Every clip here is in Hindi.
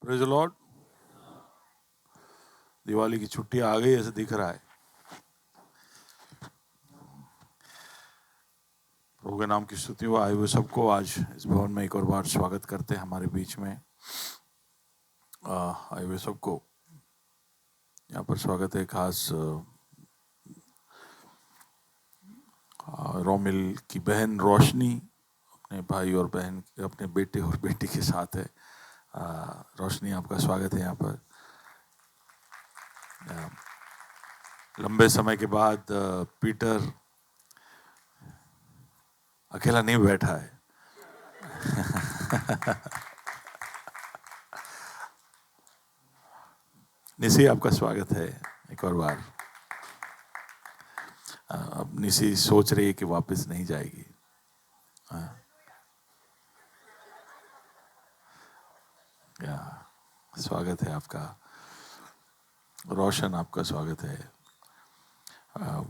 Praise the Lord. दिवाली की छुट्टी आ गई ऐसे दिख रहा है। प्रभु के नाम की स्तुति हो। आए हुए सबको आज इस भवन में एक और बार स्वागत करते हैं हमारे बीच में। आए हुए सबको यहाँ पर स्वागत है। खास रोमिल की बहन रोशनी अपने भाई और बहन अपने बेटे और बेटी के साथ है। रोशनी, आपका स्वागत है यहाँ पर। लंबे समय के बाद पीटर अकेला नहीं बैठा है। निसी, आपका स्वागत है एक और बार। अब निसी सोच रही है कि वापस नहीं जाएगी। या स्वागत है आपका। रोशन, आपका स्वागत है।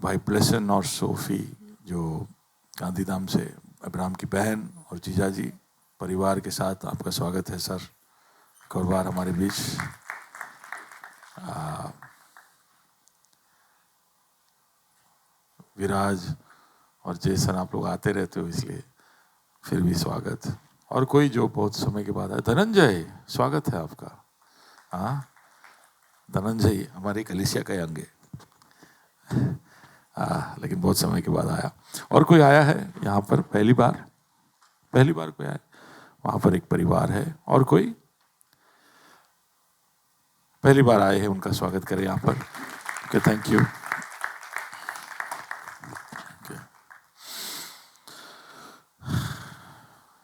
भाई प्लेसन और सोफी जो गांधीधाम से, अब्राहम की बहन और जीजा जी परिवार के साथ, आपका स्वागत है सर एक और बार हमारे बीच। विराज और जेसन, आप लोग आते रहते हो इसलिए फिर भी स्वागत। और कोई जो बहुत समय के बाद आया, धनंजय, स्वागत है आपका। हाँ, धनंजय हमारी कलीसिया का अंग है, लेकिन बहुत समय के बाद आया। और कोई आया है यहाँ पर पहली बार कोई आया? वहाँ पर एक परिवार है। और कोई पहली बार आए हैं, उनका स्वागत करें यहाँ पर। Okay, thank you.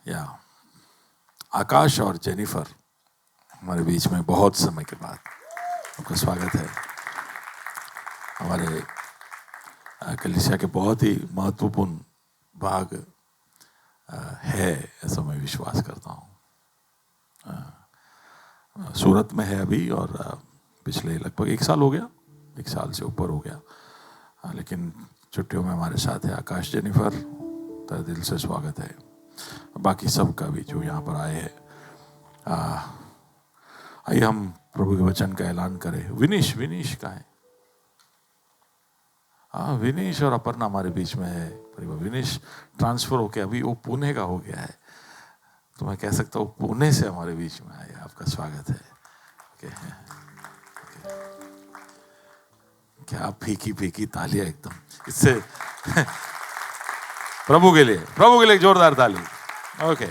या आकाश और जेनिफर हमारे बीच में बहुत समय के बाद, आपका स्वागत है। हमारे कलीसिया के बहुत ही महत्वपूर्ण भाग है, ऐसा मैं विश्वास करता हूँ। सूरत में है अभी, और पिछले लगभग 1 साल हो गया, 1 साल से ऊपर हो गया, लेकिन छुट्टियों में हमारे साथ है। आकाश, जेनिफर, तहे दिल से स्वागत है। बाकी सब का भी जो यहाँ पर आए हैं। आइए हम प्रभु के वचन का ऐलान करें। विनीश का है। विनीश और अपर्णा हमारे बीच में है। परिवार विनीश ट्रांसफर होके अभी वो पुणे का हो गया है, तो मैं कह सकता हूँ पुणे से हमारे बीच में आए। आपका स्वागत है। okay. क्या फीकी तालियां एकदम इससे प्रभु के लिए जोरदार ताली। ओके,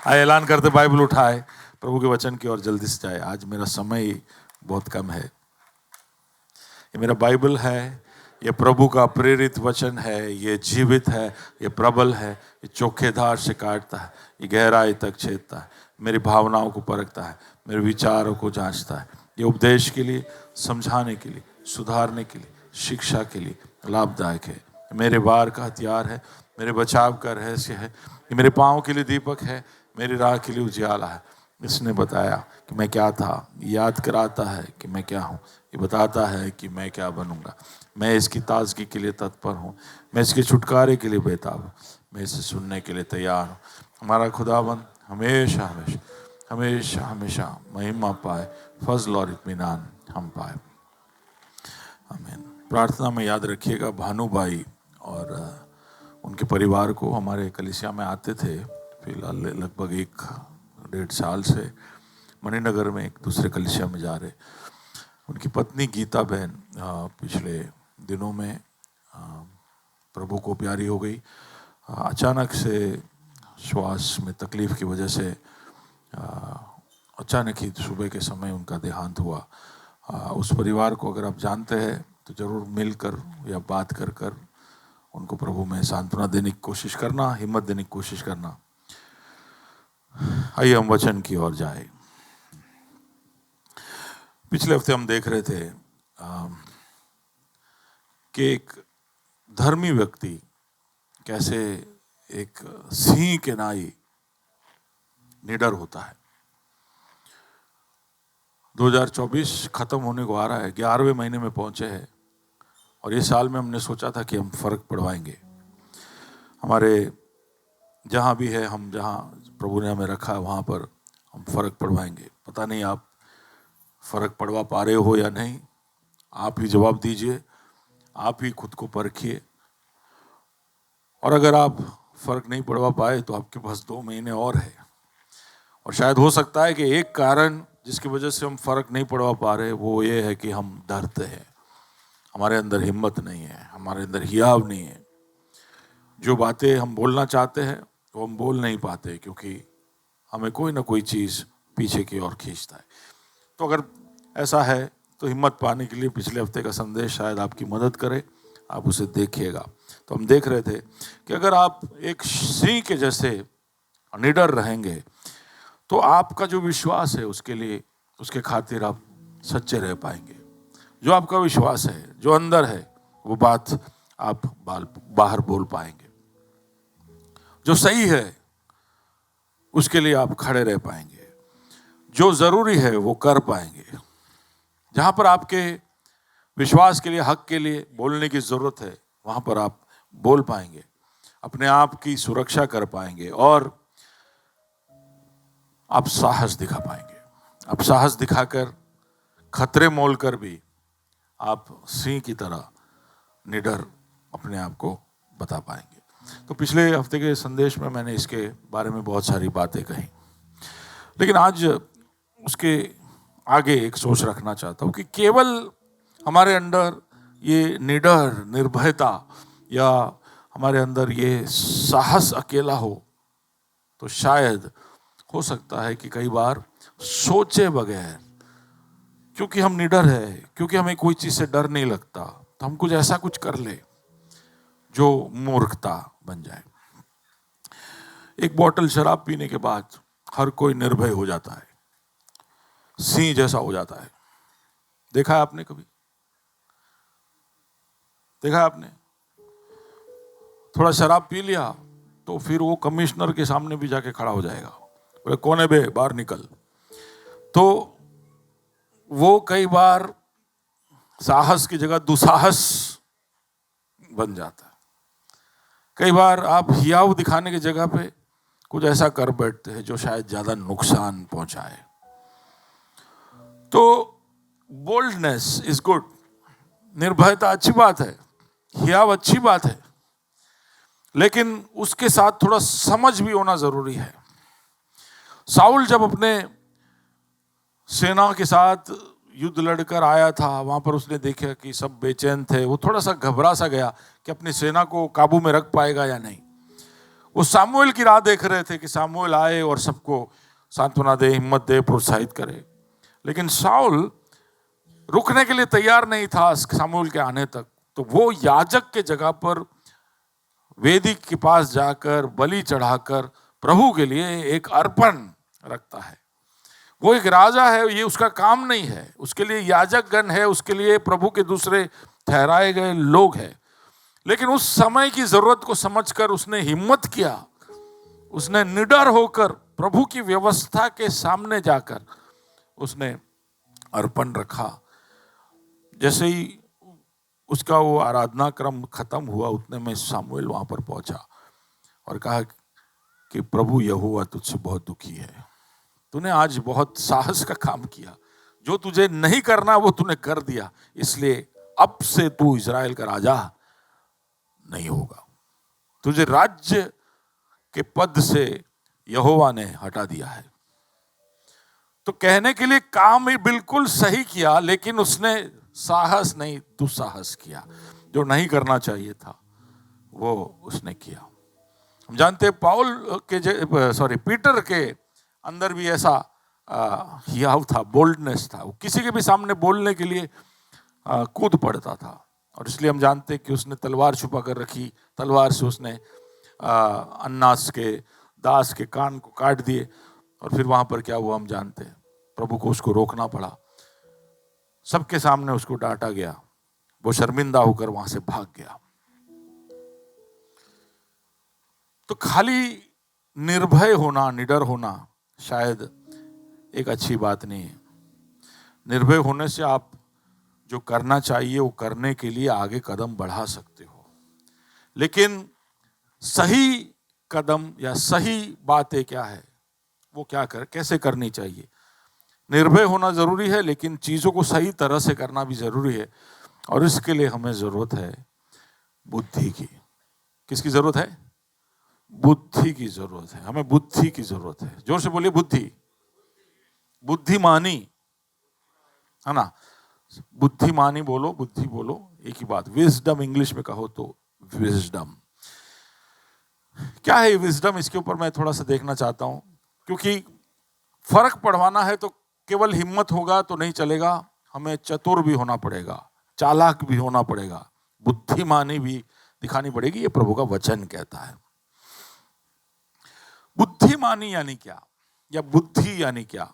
आइए ऐलान करते, बाइबल उठाए, प्रभु के वचन की ओर जल्दी से जाए। आज मेरा समय बहुत कम है। ये मेरा बाइबल है, ये प्रभु का प्रेरित वचन है, ये जीवित है, ये प्रबल है, ये चोखे धार से काटता है, ये गहराई तक छेदता है, मेरी भावनाओं को परखता है, मेरे विचारों को जांचता है। ये उपदेश के लिए, समझाने के लिए, सुधारने के लिए, शिक्षा के लिए लाभदायक है। मेरे वार का हथियार है, मेरे बचाव का रहस्य है। ये मेरे पाँव के लिए दीपक है, मेरी राह के लिए उजियाला है। इसने बताया कि मैं क्या था, याद कराता है कि मैं क्या हूँ, ये बताता है कि मैं क्या बनूंगा। मैं इसकी ताजगी के लिए तत्पर हूँ, मैं इसके छुटकारे के लिए बेताब हूँ, मैं इसे सुनने के लिए तैयार हूँ। हमारा खुदाबंद हमेशा हमेशा हमेशा हमेशा महिमा पाए, फजल और इत्मीनान हम पाए। आमीन। प्रार्थना में याद रखिएगा, भानुभाई और उनके परिवार को। हमारे कलीसिया में आते थे फिलहाल लगभग 1-1.5 साल से। मणिनगर में एक दूसरे कलीसिया में जा रहे। उनकी पत्नी गीता बहन पिछले दिनों में प्रभु को प्यारी हो गई। अचानक से श्वास में तकलीफ की वजह से अचानक ही सुबह के समय उनका देहांत हुआ। उस परिवार को अगर आप जानते हैं तो ज़रूर मिलकर या बात कर उनको प्रभु में सांत्वना देने की कोशिश करना, हिम्मत देने की कोशिश करना। आइए हम वचन की ओर जाए। पिछले हफ्ते हम देख रहे थे कि एक धर्मी व्यक्ति कैसे एक सिंह के नाई निडर होता है। 2024 खत्म होने को आ रहा है, 11वें महीने में पहुंचे हैं, और ये साल में हमने सोचा था कि हम फर्क पड़वाएंगे। हमारे जहाँ भी है, हम जहाँ प्रभु ने हमें रखा है वहाँ पर हम फर्क पड़वाएंगे। पता नहीं आप फर्क पड़वा पा रहे हो या नहीं, आप ही जवाब दीजिए, आप ही खुद को परखिए। और अगर आप फर्क नहीं पड़वा पाए तो आपके पास 2 महीने और है। और शायद हो सकता है कि एक कारण जिसकी वजह से हम फर्क नहीं पड़वा पा रहे वो ये है कि हम डरते हैं, हमारे अंदर हिम्मत नहीं है, हमारे अंदर हियाव नहीं है। जो बातें हम बोलना चाहते हैं वो हम बोल नहीं पाते क्योंकि हमें कोई ना कोई चीज़ पीछे की ओर खींचता है। तो अगर ऐसा है तो हिम्मत पाने के लिए पिछले हफ्ते का संदेश शायद आपकी मदद करे, आप उसे देखिएगा। तो हम देख रहे थे कि अगर आप एक सिंह के जैसे निडर रहेंगे तो आपका जो विश्वास है उसके लिए, उसके खातिर आप सच्चे रह पाएंगे। जो आपका विश्वास है, जो अंदर है, वो बात आप बाहर बोल पाएंगे। जो सही है उसके लिए आप खड़े रह पाएंगे। जो जरूरी है वो कर पाएंगे। जहां पर आपके विश्वास के लिए, हक के लिए बोलने की जरूरत है वहां पर आप बोल पाएंगे, अपने आप की सुरक्षा कर पाएंगे और आप साहस दिखा पाएंगे। आप साहस दिखाकर, खतरे मोल कर भी आप सिंह की तरह निडर अपने आप को बता पाएंगे। तो पिछले हफ्ते के संदेश में मैंने इसके बारे में बहुत सारी बातें कही, लेकिन आज उसके आगे एक सोच रखना चाहता हूँ कि केवल हमारे अंदर ये निडर, निर्भयता या हमारे अंदर ये साहस अकेला हो तो शायद हो सकता है कि कई बार सोचे बगैर, क्योंकि हम निडर है, क्योंकि हमें कोई चीज से डर नहीं लगता, तो हम कुछ ऐसा कुछ कर ले जो मूर्खता बन जाए। एक बोतल शराब पीने के बाद हर कोई निर्भय हो जाता है, सिंह जैसा हो जाता है। देखा है आपने कभी? देखा है आपने? थोड़ा शराब पी लिया तो फिर वो कमिश्नर के सामने भी जाके खड़ा हो जाएगा, बोले कौन है बे, बाहर निकल। तो वो कई बार साहस की जगह दुसाहस बन जाता है। कई बार आप हियाव दिखाने की जगह पे कुछ ऐसा कर बैठते हैं जो शायद ज्यादा नुकसान पहुंचाए। तो बोल्डनेस इज गुड, निर्भयता अच्छी बात है, हियाव अच्छी बात है, लेकिन उसके साथ थोड़ा समझ भी होना जरूरी है। साउल जब अपने सेना के साथ युद्ध लड़कर आया था, वहां पर उसने देखा कि सब बेचैन थे। वो थोड़ा सा घबरा सा गया कि अपनी सेना को काबू में रख पाएगा या नहीं। वो सामुएल की राह देख रहे थे कि सामुएल आए और सबको सांत्वना दे, हिम्मत दे, प्रोत्साहित करे। लेकिन साउल रुकने के लिए तैयार नहीं था सामुएल के आने तक। तो वो याजक के जगह पर वेदी के पास जाकर बलि चढ़ाकर प्रभु के लिए एक अर्पण रखता है। वो एक राजा है, ये उसका काम नहीं है, उसके लिए याजक गण है, उसके लिए प्रभु के दूसरे ठहराए गए लोग हैं। लेकिन उस समय की जरूरत को समझकर उसने हिम्मत किया, उसने निडर होकर प्रभु की व्यवस्था के सामने जाकर उसने अर्पण रखा। जैसे ही उसका वो आराधना क्रम खत्म हुआ, उतने में सामुएल वहां पर पहुंचा और कहा कि प्रभु यहोवा तुझसे बहुत दुखी है, तूने आज बहुत साहस का काम किया, जो तुझे नहीं करना वो तूने कर दिया, इसलिए अब से तू इजराइल का राजा नहीं होगा, तुझे राज्य के पद से यहोवा ने हटा दिया है। तो कहने के लिए काम ही बिल्कुल सही किया, लेकिन उसने साहस नहीं दुस्साहस किया। जो नहीं करना चाहिए था वो उसने किया। हम जानते हैं पीटर के अंदर भी ऐसा हियाव था, बोल्डनेस था। वो किसी के भी सामने बोलने के लिए कूद पड़ता था। और इसलिए हम जानते हैं कि उसने तलवार छुपा कर रखी, तलवार से उसने अन्नास के दास के कान को काट दिए। और फिर वहां पर क्या हुआ हम जानते हैं, प्रभु को उसको रोकना पड़ा, सबके सामने उसको डांटा गया, वो शर्मिंदा होकर वहां से भाग गया। तो खाली निर्भय होना, निडर होना शायद एक अच्छी बात नहीं है। निर्भय होने से आप जो करना चाहिए वो करने के लिए आगे कदम बढ़ा सकते हो, लेकिन सही कदम या सही बातें क्या है वो क्या कर कैसे करनी चाहिए। निर्भय होना जरूरी है, लेकिन चीजों को सही तरह से करना भी जरूरी है, और इसके लिए हमें जरूरत है बुद्धि की। किसकी जरूरत है? बुद्धि की जरूरत है। हमें बुद्धि की जरूरत है। जोर से बोलिए बुद्धि। बुद्धिमानी, है ना? बुद्धिमानी बोलो, बुद्धि बोलो, एक ही बात। विजडम इंग्लिश में कहो तो विजडम। क्या है विजडम? इसके ऊपर मैं थोड़ा सा देखना चाहता हूं, क्योंकि फर्क पढ़वाना है तो केवल हिम्मत होगा तो नहीं चलेगा, हमें चतुर भी होना पड़ेगा, चालाक भी होना पड़ेगा, बुद्धिमानी भी दिखानी पड़ेगी। ये प्रभु का वचन कहता है। बुद्धिमानी यानी क्या, या बुद्धि यानी क्या,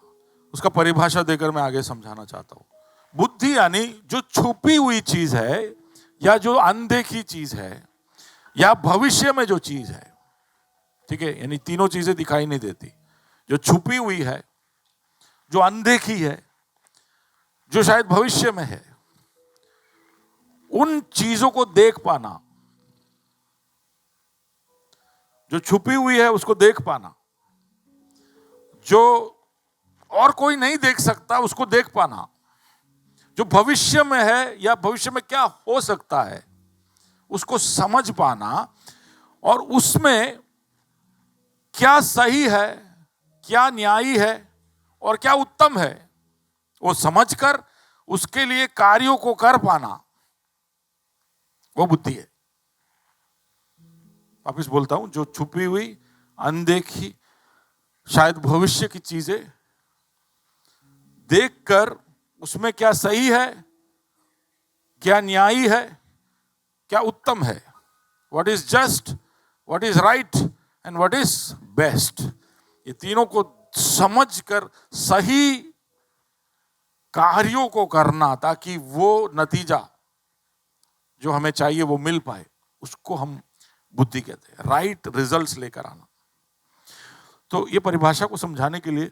उसका परिभाषा देकर मैं आगे समझाना चाहता हूं। बुद्धि यानी जो छुपी हुई चीज है, या जो अनदेखी चीज है, या भविष्य में जो चीज है, ठीक है, यानी तीनों चीजें दिखाई नहीं देती। जो छुपी हुई है, जो अनदेखी है, जो शायद भविष्य में है, उन चीजों को देख पाना। जो छुपी हुई है उसको देख पाना, जो और कोई नहीं देख सकता उसको देख पाना, जो भविष्य में है या भविष्य में क्या हो सकता है उसको समझ पाना, और उसमें क्या सही है, क्या न्यायी है और क्या उत्तम है, वो समझकर उसके लिए कार्यों को कर पाना, वो बुद्धि है। वापिस बोलता हूं, जो छुपी हुई, अनदेखी, शायद भविष्य की चीजें देखकर उसमें क्या सही है, क्या न्यायी है, क्या उत्तम है, what is just, what is right and what is best, ये तीनों को समझकर सही कार्यों को करना, ताकि वो नतीजा जो हमें चाहिए वो मिल पाए, उसको हम बुद्धि कहते हैं। राइट रिजल्ट्स लेकर आना। तो ये परिभाषा को समझाने के लिए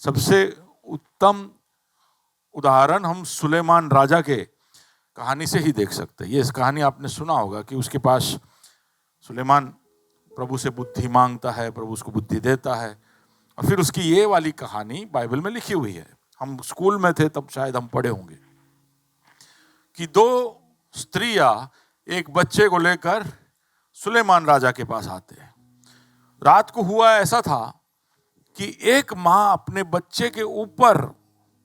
सबसे उत्तम उदाहरण हम सुलेमान राजा के कहानी से ही देख सकते हैं। ये इस कहानी आपने सुना होगा कि उसके पास सुलेमान प्रभु से बुद्धि मांगता है, प्रभु उसको बुद्धि देता है, और फिर उसकी ये वाली कहानी बाइबल में लिखी हुई है। हम स्कूल में थे तब शायद हम पढ़े होंगे कि दो स्त्रियां एक बच्चे को लेकर सुलेमान राजा के पास आते हैं। रात को हुआ ऐसा था कि एक माँ अपने बच्चे के ऊपर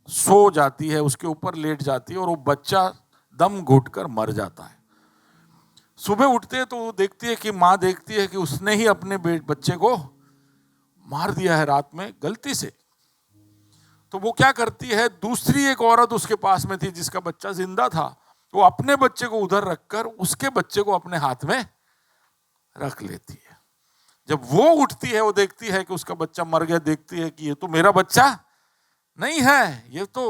सो जाती है, उसके ऊपर लेट जाती है, और वो बच्चा दम घुटकर मर जाता है। सुबह उठते हैं तो वो देखती है कि माँ देखती है कि उसने ही अपने बच्चे को मार दिया है रात में गलती से। तो वो क्या करती है, दूसरी एक औरत उसके पास में थी जिसका बच्चा जिंदा था, वो अपने बच्चे को उधर रखकर उसके बच्चे को अपने हाथ में रख लेती है। जब वो उठती है, वो देखती है कि उसका बच्चा मर गया, देखती है कि ये तो मेरा बच्चा नहीं है, ये तो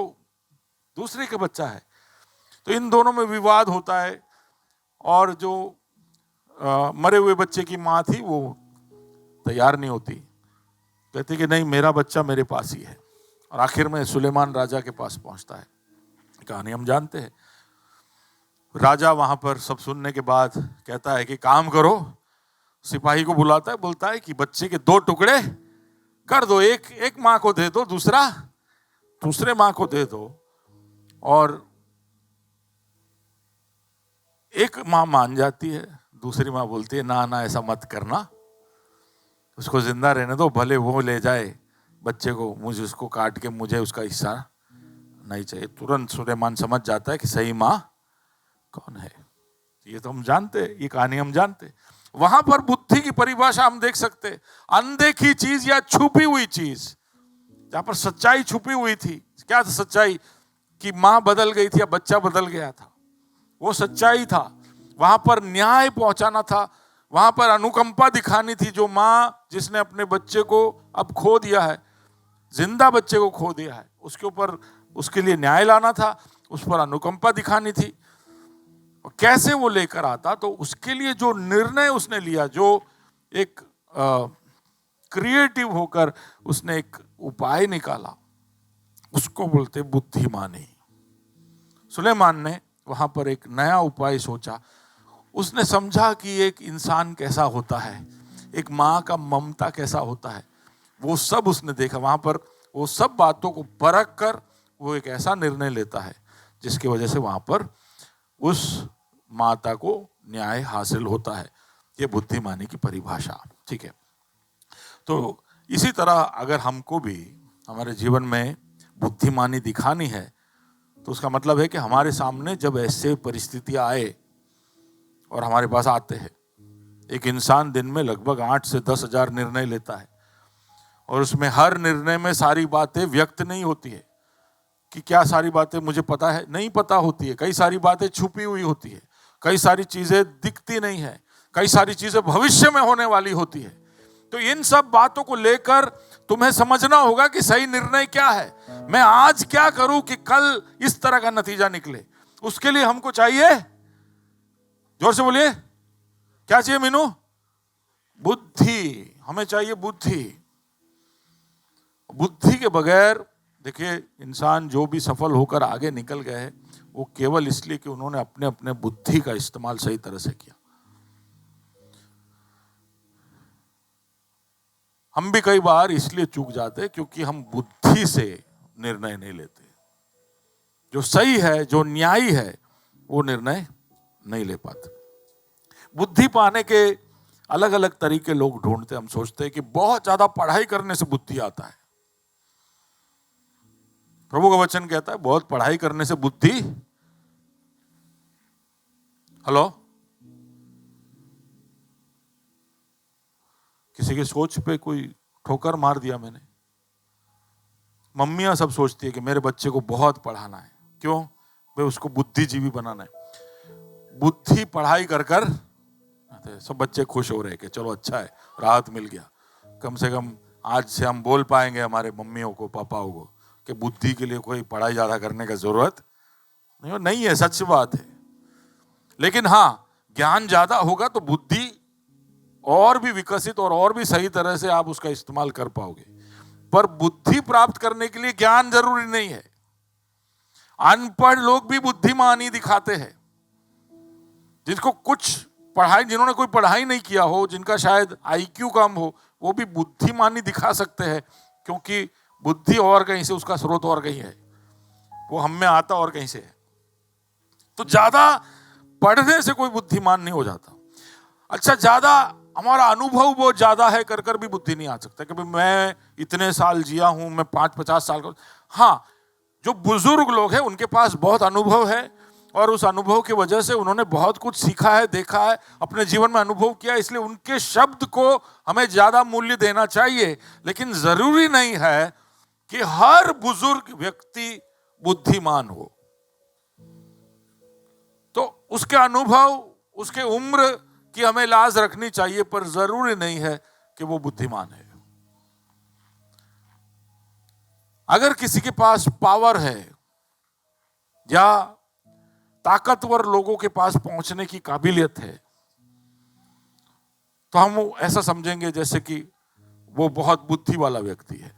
दूसरे का बच्चा है। तो इन दोनों में विवाद होता है, और जो मरे हुए बच्चे की माँ थी वो तैयार नहीं होती, कहती कि नहीं, मेरा बच्चा मेरे पास ही है। और आखिर में सुलेमान राजा के पास पहुंचता है। कहानी हम जानते हैं। राजा वहां पर सब सुनने के बाद कहता है कि काम करो, सिपाही को बुलाता है, बोलता है कि बच्चे के 2 टुकड़े कर दो, एक माँ को दे दो, दूसरे माँ को दे दो। और एक माँ मान जाती है, दूसरी माँ बोलती है ना ना ऐसा मत करना, उसको जिंदा रहने दो, भले वो ले जाए बच्चे को, मुझे उसको काट के मुझे उसका हिस्सा नहीं चाहिए। तुरंत सुलेमान समझ जाता है कि सही माँ कौन है। ये तो हम जानते हैं, ये कहानी हम जानते हैं। वहां पर बुद्धि की परिभाषा हम देख सकते हैं। अनदेखी चीज या छुपी हुई चीज, जहां पर सच्चाई छुपी हुई थी। क्या था सच्चाई? कि माँ बदल गई थी या बच्चा बदल गया था, वो सच्चाई था। वहां पर न्याय पहुंचाना था, वहां पर अनुकंपा दिखानी थी। जो माँ जिसने अपने बच्चे को अब खो दिया है, जिंदा बच्चे को खो दिया है, उसके ऊपर उसके लिए न्याय लाना था, उस पर अनुकंपा दिखानी थी। और कैसे वो लेकर आता, तो उसके लिए जो निर्णय उसने लिया, जो एक क्रिएटिव होकर उसने एक उपाय निकाला, उसको बोलते बुद्धिमानी। सुलेमान ने वहां पर एक नया उपाय सोचा। उसने समझा कि एक इंसान कैसा होता है, एक माँ का ममता कैसा होता है, वो सब उसने देखा। वहां पर वो सब बातों को परख कर वो एक ऐसा निर्णय लेता है जिसकी वजह से वहां पर उस माता को न्याय हासिल होता है। ये बुद्धिमानी की परिभाषा, ठीक है। तो इसी तरह अगर हमको भी हमारे जीवन में बुद्धिमानी दिखानी है तो उसका मतलब है कि हमारे सामने जब ऐसे परिस्थितियां आए और हमारे पास आते हैं, एक इंसान दिन में लगभग 8 से 10 हजार निर्णय लेता है और उसमें हर निर्णय में सारी बातें व्यक्त नहीं होती है कि क्या सारी बातें मुझे पता है, नहीं पता होती है। कई सारी बातें छुपी हुई होती है, कई सारी चीजें दिखती नहीं है, कई सारी चीजें भविष्य में होने वाली होती है। तो इन सब बातों को लेकर तुम्हें समझना होगा कि सही निर्णय क्या है, मैं आज क्या करूं कि कल इस तरह का नतीजा निकले। उसके लिए हमको चाहिए, जोर से बोलिए, क्या चाहिए मीनू? बुद्धि। हमें चाहिए बुद्धि। बुद्धि के बगैर देखिए, इंसान जो भी सफल होकर आगे निकल गए हैं वो केवल इसलिए कि उन्होंने अपने अपने बुद्धि का इस्तेमाल सही तरह से किया। हम भी कई बार इसलिए चूक जाते क्योंकि हम बुद्धि से निर्णय नहीं लेते। जो सही है, जो न्यायी है, वो निर्णय नहीं ले पाते। बुद्धि पाने के अलग अलग तरीके लोग ढूंढते। हम सोचते हैं कि बहुत ज्यादा पढ़ाई करने से बुद्धि आता है। प्रभु का वचन कहता है बहुत पढ़ाई करने से बुद्धि, हेलो, किसी के सोच पे कोई ठोकर मार दिया मैंने। मम्मियां सब सोचती है कि मेरे बच्चे को बहुत पढ़ाना है। क्यों? भाई उसको बुद्धिजीवी बनाना है। बुद्धि पढ़ाई कर कर सब बच्चे खुश हो रहे हैं कि चलो अच्छा है, राहत मिल गया, कम से कम आज से हम बोल पाएंगे हमारे मम्मियों को, पापाओं को कि बुद्धि के लिए कोई पढ़ाई ज्यादा करने का जरूरत नहीं है। सच बात है। लेकिन हाँ, ज्ञान ज्यादा होगा तो बुद्धि और भी विकसित और भी सही तरह से आप उसका इस्तेमाल कर पाओगे। पर बुद्धि प्राप्त करने के लिए ज्ञान जरूरी नहीं है। अनपढ़ लोग भी बुद्धिमानी दिखाते हैं। जिनको कुछ पढ़ाई, जिन्होंने कोई पढ़ाई नहीं किया हो, जिनका शायद आईक्यू कम हो, वो भी बुद्धिमानी दिखा सकते हैं, क्योंकि बुद्धि और कहीं से, उसका स्रोत और कहीं है, वो हम में आता और कहीं से है। तो ज्यादा पढ़ने से कोई बुद्धिमान नहीं हो जाता। अच्छा, ज्यादा हमारा अनुभव बहुत ज्यादा है कर कर भी बुद्धि नहीं आ सकता कि मैं इतने साल जिया हूं, मैं 5-50 साल का। हाँ, जो बुजुर्ग लोग हैं उनके पास बहुत अनुभव है और उस अनुभव की वजह से उन्होंने बहुत कुछ सीखा है, देखा है, अपने जीवन में अनुभव किया, इसलिए उनके शब्द को हमें ज्यादा मूल्य देना चाहिए। लेकिन जरूरी नहीं है कि हर बुजुर्ग व्यक्ति बुद्धिमान हो। तो उसके अनुभव, उसके उम्र की हमें लाज रखनी चाहिए, पर जरूरी नहीं है कि वो बुद्धिमान है। अगर किसी के पास पावर है या ताकतवर लोगों के पास पहुंचने की काबिलियत है, तो हम ऐसा समझेंगे जैसे कि वो बहुत बुद्धि वाला व्यक्ति है।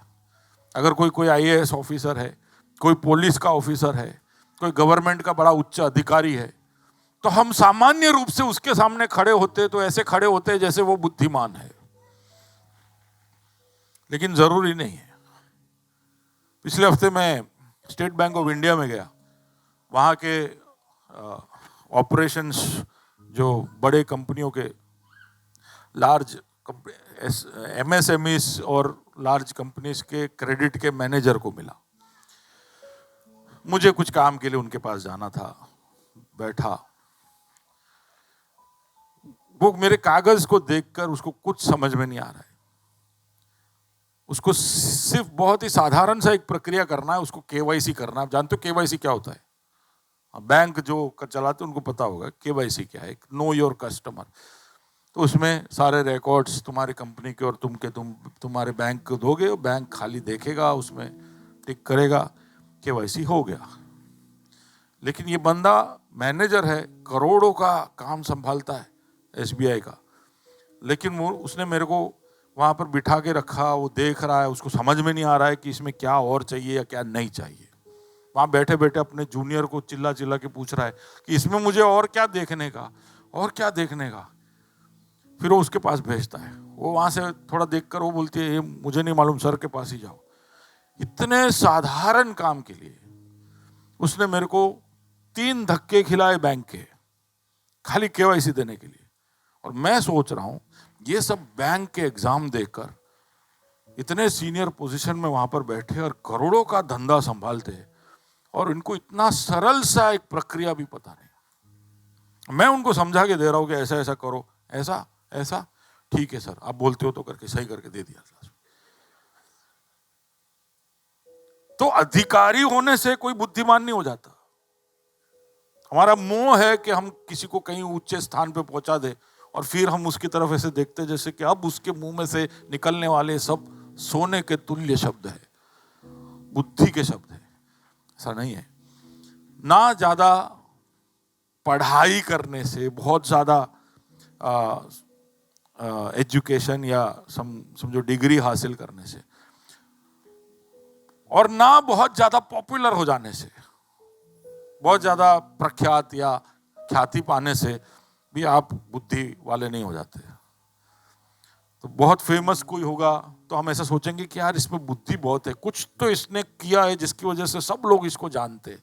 अगर कोई आईएएस ऑफिसर है, कोई पुलिस का ऑफिसर है, कोई गवर्नमेंट का बड़ा उच्च अधिकारी है, तो हम सामान्य रूप से उसके सामने खड़े होते तो ऐसे खड़े होते जैसे वो बुद्धिमान है। लेकिन जरूरी नहीं है। पिछले हफ्ते मैं स्टेट बैंक ऑफ इंडिया में गया। वहां के ऑपरेशंस, जो बड़े कंपनियों के, लार्ज एमएसएमईज और लार्ज कंपनीज के क्रेडिट के मैनेजर को मिला। मुझे कुछ काम के लिए उनके पास जाना था। बैठा, वो मेरे कागज को देखकर उसको कुछ समझ में नहीं आ रहा है। उसको सिर्फ बहुत ही साधारण सा एक प्रक्रिया करना है, उसको केवाईसी करना है। आप जानते हो केवाईसी क्या होता है? बैंक जो चलाते उनको पता होगा केवाईसी क्या है, नो योर कस्टमर। तो उसमें सारे रिकॉर्ड्स तुम्हारी कंपनी के और तुम्हारे बैंक को दोगे, बैंक खाली देखेगा, उसमें टिक करेगा, केवाईसी हो गया। लेकिन ये बंदा मैनेजर है, करोड़ों का काम संभालता है एसबीआई का। लेकिन उसने मेरे को वहां पर बिठा के रखा, वो देख रहा है, उसको समझ में नहीं आ रहा है कि इसमें क्या और चाहिए या क्या नहीं चाहिए। वहां बैठे बैठे अपने जूनियर को चिल्ला चिल्ला के पूछ रहा है कि इसमें मुझे और क्या देखने का, और क्या देखने का। फिर वो उसके पास भेजता है, वो वहां से थोड़ा देखकर वो बोलती है, ये मुझे नहीं मालूम, सर के पास ही जाओ। इतने साधारण काम के लिए उसने मेरे को 3 धक्के खिलाए बैंक के, खाली केवाईसी देने के लिए। और मैं सोच रहा हूं ये सब बैंक के एग्जाम देकर इतने सीनियर पोजीशन में वहां पर बैठे और करोड़ों का धंधा संभालते हैं, और इनको इतना सरल सा एक प्रक्रिया भी पता नहीं। मैं उनको समझा के दे रहा हूं कि ऐसा ऐसा करो, ऐसा ऐसा, ठीक है सर आप बोलते हो तो करके सही करके दे दिया। तो अधिकारी होने से कोई बुद्धिमान नहीं हो जाता। हमारा मोह है कि हम किसी को कहीं ऊंचे स्थान पे पहुंचा दे और फिर हम उसकी तरफ ऐसे देखते जैसे कि अब उसके मुंह में से निकलने वाले सब सोने के तुल्य शब्द है, बुद्धि के शब्द है। ऐसा नहीं है। ना ज्यादा पढ़ाई करने से, बहुत ज्यादा एजुकेशन या समझो डिग्री हासिल करने से, और ना बहुत ज्यादा पॉपुलर हो जाने से, बहुत ज्यादा प्रख्यात या ख्याति पाने से भी आप बुद्धि वाले नहीं हो जाते। तो बहुत फेमस कोई होगा तो हम ऐसा सोचेंगे कि यार इसमें बुद्धि बहुत है, कुछ तो इसने किया है जिसकी वजह से सब लोग इसको जानते हैं।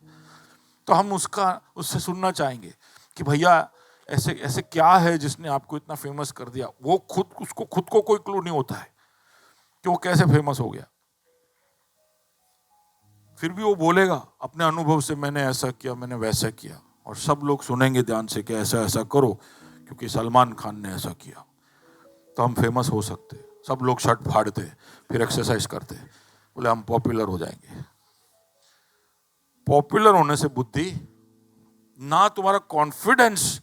तो हम उससे सुनना चाहेंगे कि भैया ऐसे ऐसे क्या है जिसने आपको इतना फेमस कर दिया। वो उसको खुद को कोई क्लू नहीं होता है कि वो कैसे फेमस हो गया। फिर भी वो बोलेगा अपने अनुभव से, मैंने ऐसा किया, मैंने वैसा किया, और सब लोग सुनेंगे ध्यान से कि ऐसा ऐसा करो क्योंकि सलमान खान ने ऐसा किया, तो हम फेमस हो सकते। सब लोग शर्ट फाड़ते, फिर एक्सरसाइज करते, बोले हम पॉपुलर हो जाएंगे। पॉपुलर होने से बुद्धि ना, तुम्हारा कॉन्फिडेंस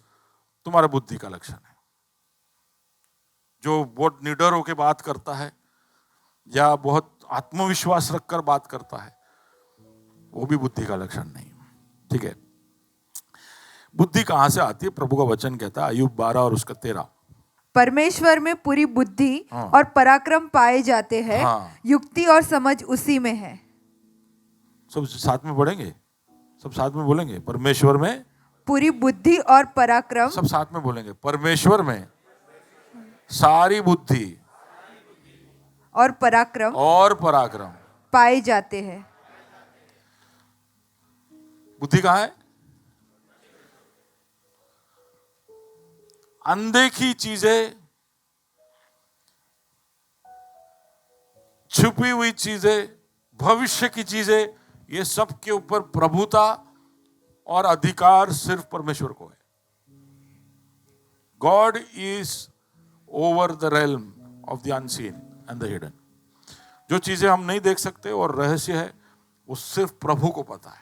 तुम्हारा बुद्धि का लक्षण है। जो बहुत निडर होकर बात करता है या बहुत आत्मविश्वास रखकर बात करता है, वो भी बुद्धि का लक्षण नहीं। ठीक है। बुद्धि कहां से आती है? प्रभु का वचन कहता है अय्यूब 12 और उसका 13, परमेश्वर में पूरी बुद्धि और पराक्रम पाए जाते हैं। युक्ति और समझ उसी में है। सब साथ में पढ़ेंगे, सब साथ में बोलेंगे, परमेश्वर में पूरी बुद्धि और पराक्रम। सब साथ में बोलेंगे, परमेश्वर में सारी बुद्धि और पराक्रम पाए जाते हैं। बुद्धि कहां है? अनदेखी चीजें, छुपी हुई चीजें, भविष्य की चीजें, ये सब के ऊपर प्रभुता और अधिकार सिर्फ परमेश्वर को है। God is over the realm of the unseen and the hidden. जो चीजें हम नहीं देख सकते और रहस्य है, वो सिर्फ प्रभु को पता है।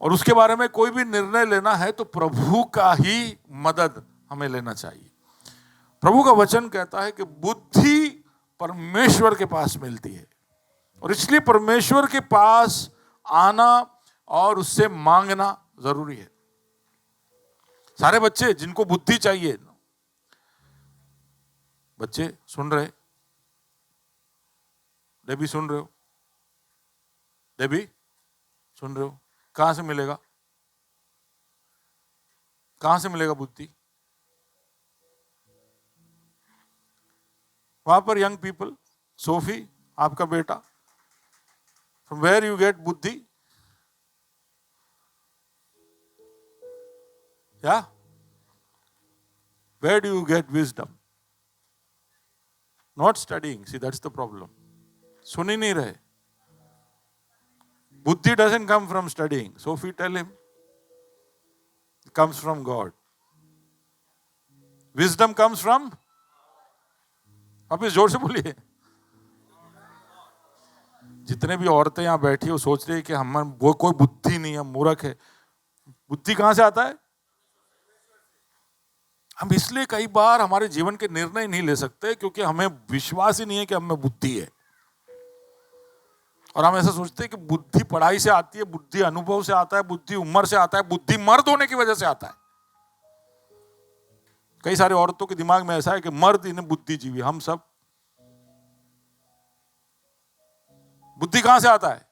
और उसके बारे में कोई भी निर्णय लेना है तो प्रभु का ही मदद हमें लेना चाहिए। प्रभु का वचन कहता है कि बुद्धि परमेश्वर के पास मिलती है, और इसलिए परमेश्वर के पास आना और उससे मांगना जरूरी है। सारे बच्चे जिनको बुद्धि चाहिए, बच्चे सुन रहे? डेबी सुन रहे हो? डेबी सुन रहे हो? कहां से मिलेगा? कहां से मिलेगा बुद्धि? वहां पर यंग पीपल, सोफी आपका बेटा, from where you get buddhi? या where do you get wisdom? Not studying, see that's the problem. सुन ही नहीं रहे। Buddhi doesn't come from studying. Sophie, tell him. It comes from God. Wisdom comes from? आप इस जोर से बोलिए। जितने भी औरतें यहां बैठी है वो सोच रही है कि हम वो कोई बुद्धि नहीं है, मूर्ख है। बुद्धि कहां से आता है? हम इसलिए कई बार हमारे जीवन के निर्णय नहीं ले सकते क्योंकि हमें विश्वास ही नहीं है कि हमें बुद्धि है। और हम ऐसा सोचते हैं कि बुद्धि पढ़ाई से आती है, बुद्धि अनुभव से आता है, बुद्धि उम्र से आता है, बुद्धि मर्द होने की वजह से आता है। कई सारे औरतों के दिमाग में ऐसा है कि मर्द इन्हें बुद्धिजीवी, हम सब। बुद्धि कहां से आता है?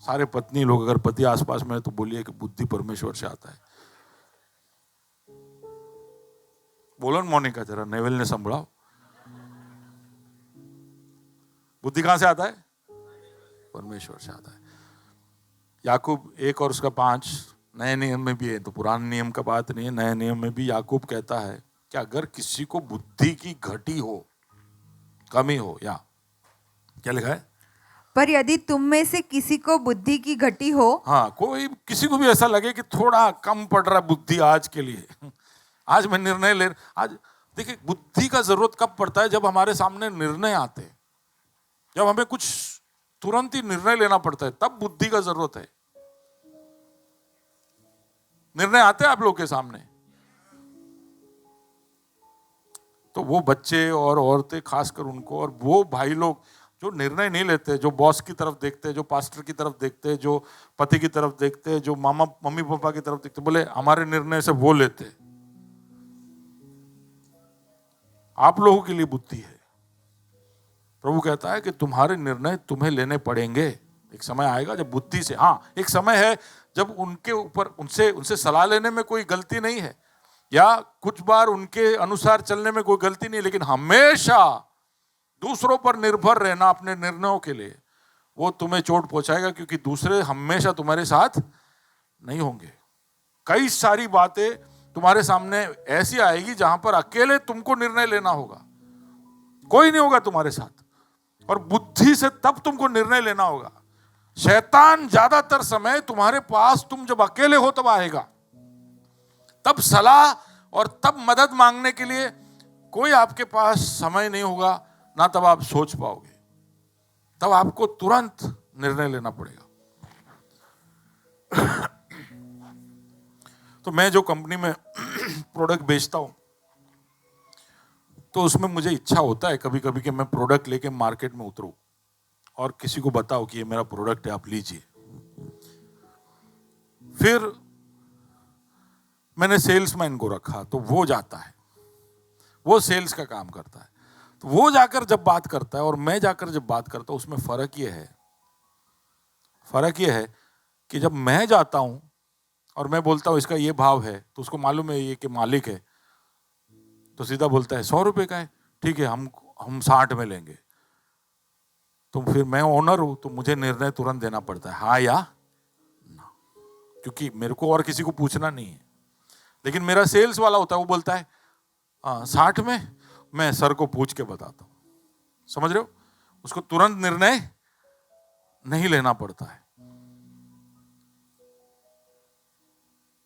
सारे पत्नी लोग अगर पति आसपास में है तो बोलिए कि बुद्धि परमेश्वर से आता है। बोलो ना मोनिका जरा, नेविल ने संभळाओ। बुद्धि कहां से आता है? परमेश्वर से आता है। याकूब 1 और उसका 5 नए नियम में भी है, तो पुराने नियम का बात नहीं है, नए नियम में भी याकूब कहता है कि अगर किसी को बुद्धि की घटी हो, कमी हो, या क्या लिखा है? पर यदि तुम में से किसी को बुद्धि की घटी हो, हाँ, कोई किसी को भी ऐसा लगे कि थोड़ा कम पड़ रहा बुद्धि आज के लिए, आज मैं निर्णय ले, आज देखिए बुद्धि का जरूरत कब पड़ता है? जब हमारे सामने निर्णय आते हैं, जब हमें कुछ तुरंत ही निर्णय लेना पड़ता है, तब बुद्धि का जरूरत है। निर्णय आते हैं आप लोग के सामने, तो वो बच्चे और औरतें खासकर उनको, और वो भाई लोग जो निर्णय नहीं लेते, जो बॉस की तरफ देखते, जो पास्टर की तरफ देखते, जो पति की तरफ देखते, जो मामा मम्मी पापा की तरफ देखते, बोले हमारे निर्णय से वो लेते। आप लोगों के लिए बुद्धि है। प्रभु कहता है कि तुम्हारे निर्णय तुम्हें लेने पड़ेंगे। एक समय आएगा जब बुद्धि से, हाँ एक समय है जब उनके ऊपर उनसे सलाह लेने में कोई गलती नहीं है, या कुछ बार उनके अनुसार चलने में कोई गलती नहीं, लेकिन हमेशा दूसरों पर निर्भर रहना अपने निर्णयों के लिए, वो तुम्हें चोट पहुंचाएगा, क्योंकि दूसरे हमेशा तुम्हारे साथ नहीं होंगे। कई सारी बातें तुम्हारे सामने ऐसी आएगी जहां पर अकेले तुमको निर्णय लेना होगा, कोई नहीं होगा तुम्हारे साथ, और बुद्धि से तब तुमको निर्णय लेना होगा। शैतान ज्यादातर समय तुम्हारे पास तुम जब अकेले हो तब आएगा, तब सलाह और तब मदद मांगने के लिए कोई आपके पास समय नहीं होगा, ना तब आप सोच पाओगे, तब आपको तुरंत निर्णय लेना पड़ेगा। तो मैं जो कंपनी में प्रोडक्ट बेचता हूं, तो उसमें मुझे इच्छा होता है कभी कभी कि मैं प्रोडक्ट लेके मार्केट में उतरूं और किसी को बताओ कि ये मेरा प्रोडक्ट है, आप लीजिए। फिर मैंने सेल्समैन को रखा, तो वो जाता है, वो सेल्स का काम करता है, तो वो जाकर जब बात करता है और मैं जाकर जब बात करता हूं, उसमें फर्क ये है कि जब मैं जाता हूं और मैं बोलता हूं इसका ये भाव है, तो उसको मालूम है ये कि मालिक है, तो सीधा बोलता है 100 रुपए का है, ठीक है हम 60 में लेंगे। तो फिर मैं ओनर हूं, तो मुझे निर्णय तुरंत देना पड़ता है, हाँ या ना, क्योंकि मेरे को और किसी को पूछना नहीं है। लेकिन मेरा सेल्स वाला होता है, वो बोलता है 60 में, मैं सर को पूछ के बताता हूं। समझ रहे हो? उसको तुरंत निर्णय नहीं लेना पड़ता है।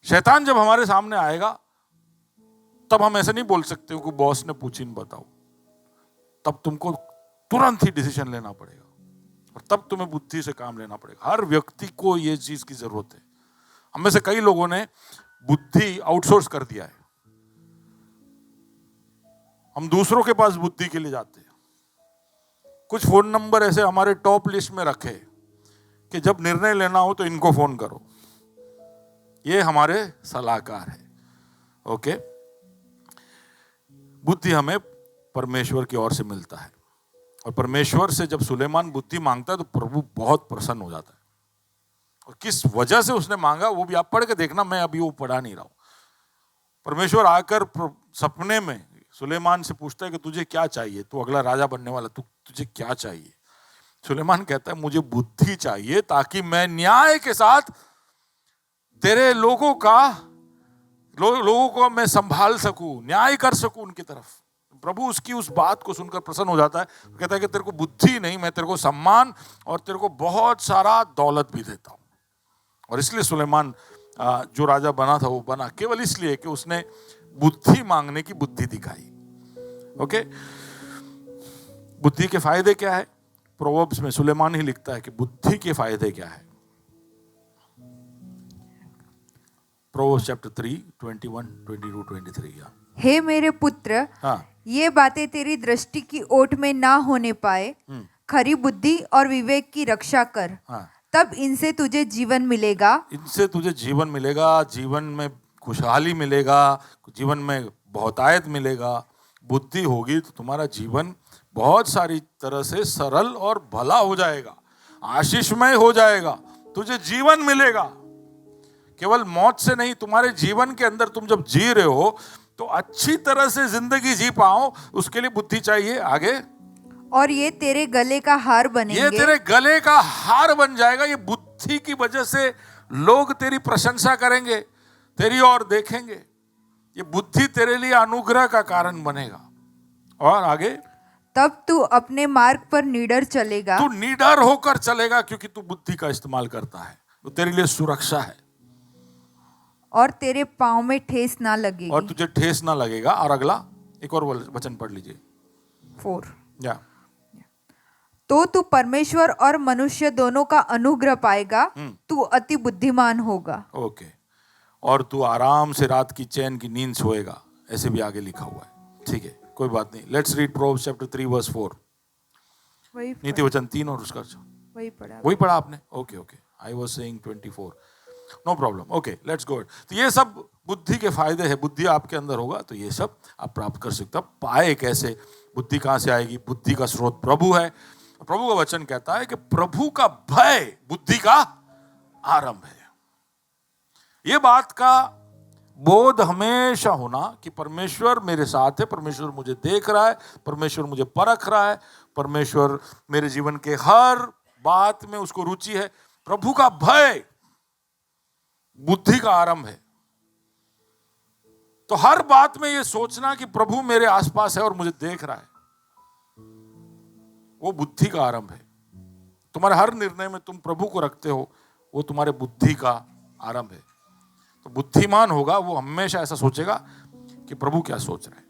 शैतान जब हमारे सामने आएगा, तब हम ऐसे नहीं बोल सकते हो कि बॉस ने पूछी न बताओ, तब तुमको तुरंत ही डिसीजन लेना पड़ेगा, और तब तुम्हें बुद्धि से काम लेना पड़ेगा। हर व्यक्ति को ये चीज की जरूरत है। हम में से कई लोगों ने बुद्धि आउटसोर्स कर दिया है, हम दूसरों के पास बुद्धि के लिए जाते हैं। कुछ फोन नंबर ऐसे हमारे टॉप लिस्ट में रखे कि जब निर्णय लेना हो तो इनको फोन करो, ये हमारे सलाहकार है। ओके, बुद्धि हमें परमेश्वर की ओर से मिलता है, और परमेश्वर से जब सुलेमान बुद्धि मांगता है तो प्रभु बहुत प्रसन्न हो जाता है। और किस वजह से उसने मांगा वो भी आप पढ़ के देखना, मैं अभी वो पढ़ा नहीं रहा हूं। परमेश्वर आकर सपने में सुलेमान से पूछता है कि तुझे क्या चाहिए, तू अगला राजा बनने वाला, तुझे क्या चाहिए? सुलेमान कहता है मुझे बुद्धि चाहिए, ताकि मैं न्याय के साथ तेरे लोगों को मैं संभाल सकूं, न्याय कर सकूं उनकी तरफ। प्रभु उसकी उस बात को सुनकर प्रसन्न हो जाता है, कहता है कि तेरे को बुद्धि नहीं, मैं तेरे को सम्मान और तेरे को बहुत सारा दौलत भी देता हूं। और इसलिए सुलेमान जो राजा बना था वो बना केवल इसलिए कि उसने बुद्धि मांगने की बुद्धि दिखाई। ओके, बुद्धि के फायदे क्या है? प्रोवर्ब्स में सुलेमान ही लिखता है कि बुद्धि के फायदे क्या है। Proverbs chapter 3 21 22 23। हे मेरे पुत्र, हाँ, ये बातें तेरी दृष्टि की ओट में ना होने पाए, खरी बुद्धि और विवेक की रक्षा कर, हाँ, तब इनसे तुझे जीवन मिलेगा। इनसे तुझे जीवन मिलेगा, जीवन में खुशहाली मिलेगा, जीवन में बहुतायत मिलेगा। बुद्धि होगी तो तुम्हारा जीवन बहुत सारी तरह से सरल और भला हो जाएगा, आशीषमय हो जाएगा, तुझे जीवन मिलेगा। केवल मौत से नहीं, तुम्हारे जीवन के अंदर तुम जब जी रहे हो तो अच्छी तरह से जिंदगी जी पाओ उसके लिए बुद्धि चाहिए। आगे, और ये तेरे गले का हार ये बनेंगे। तेरे गले का हार बन जाएगा। ये बुद्धि की वजह से लोग तेरी प्रशंसा करेंगे, तेरी ओर देखेंगे। ये बुद्धि तेरे लिए अनुग्रह का कारण बनेगा। और आगे, तब तू अपने मार्ग पर निडर चलेगा। तू निडर होकर चलेगा क्योंकि तू बुद्धि का इस्तेमाल करता है। तो तेरे लिए सुरक्षा है और तेरे पाँव में ठेस ना और लगेगी। तुझे ठेस ना लगेगा। और अगला एक और वचन पढ़ लीजिए। 4 या तो तू परमेश्वर और मनुष्य दोनों का अनुग्रह पाएगा। तू अति बुद्धिमान होगा। ओके, और तू आराम से रात की चैन की नींद सोएगा, ऐसे भी आगे लिखा हुआ है। ठीक है, कोई बात नहीं। Let's read Proverbs chapter 3 verse 4। वही नीति वचन 3 और उसका पढ़ा। वही पढ़ा आपने? Okay okay, I was saying 24, no problem. Okay, let's go. तो ये सब बुद्धि के फायदे हैं। बुद्धि आपके अंदर होगा तो ये सब आप प्राप्त कर सकते हो। पाए कैसे? बुद्धि कहाँ से आएगी? बुद्धि का स्रोत प्रभु है। प्रभु का वचन कहता है कि प्रभु का भय बुद्धि का आरंभ है। ये बात का बोध हमेशा होना कि परमेश्वर मेरे साथ है, परमेश्वर मुझे देख रहा है, परमेश्वर मुझे परख रहा है, परमेश्वर मेरे जीवन के हर बात में उसको रुचि है। प्रभु का भय बुद्धि का आरंभ है। तो हर बात में ये सोचना कि प्रभु मेरे आसपास है और मुझे देख रहा है, वो बुद्धि का आरंभ है। तुम्हारे हर निर्णय में तुम प्रभु को रखते हो, वो तुम्हारे बुद्धि का आरंभ है। तो बुद्धिमान होगा वो हमेशा ऐसा सोचेगा कि प्रभु क्या सोच रहा है।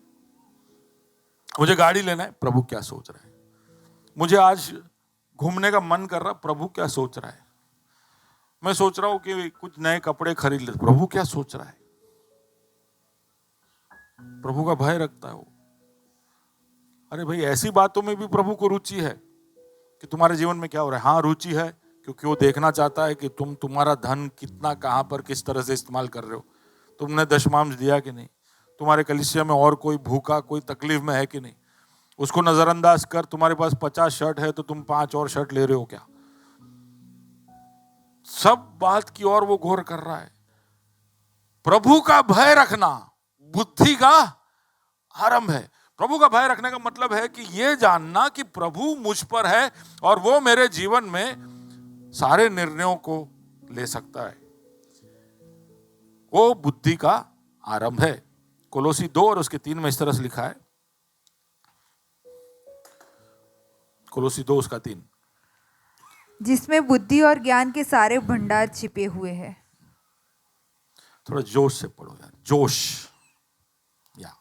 मुझे गाड़ी लेना है, प्रभु क्या सोच रहा है। मुझे आज घूमने का मन कर रहा, प्रभु क्या सोच रहा है। मैं सोच रहा हूं कि कुछ नए कपड़े खरीद ले, प्रभु क्या सोच रहा है। प्रभु का भय रखता है वो। अरे भाई, ऐसी बातों में भी प्रभु को रुचि है कि तुम्हारे जीवन में क्या हो रहा है। हाँ, रुचि है क्योंकि वो देखना चाहता है कि तुम्हारा धन कितना, कहां पर, किस तरह से इस्तेमाल कर रहे हो। तुमने दशमांश दिया कि नहीं। तुम्हारे कलीसिया में और कोई भूखा, कोई तकलीफ में है कि नहीं। उसको नजरअंदाज कर। तुम्हारे पास 50 शर्ट है तो तुम 5 और शर्ट ले रहे हो क्या। सब बात की ओर वो गौर कर रहा है। प्रभु का भय रखना बुद्धि का आरंभ है। प्रभु का भय रखने का मतलब है कि ये जानना कि प्रभु मुझ पर है और वो मेरे जीवन में सारे निर्णयों को ले सकता है। वो बुद्धि का आरंभ है। कोलोसी 2 और उसके 3 में इस तरह से लिखा है। कोलोसी 2 उसका 3, जिसमें बुद्धि और ज्ञान के सारे भंडार छिपे हुए हैं। थोड़ा जोश से पढ़ो यार, जोश। या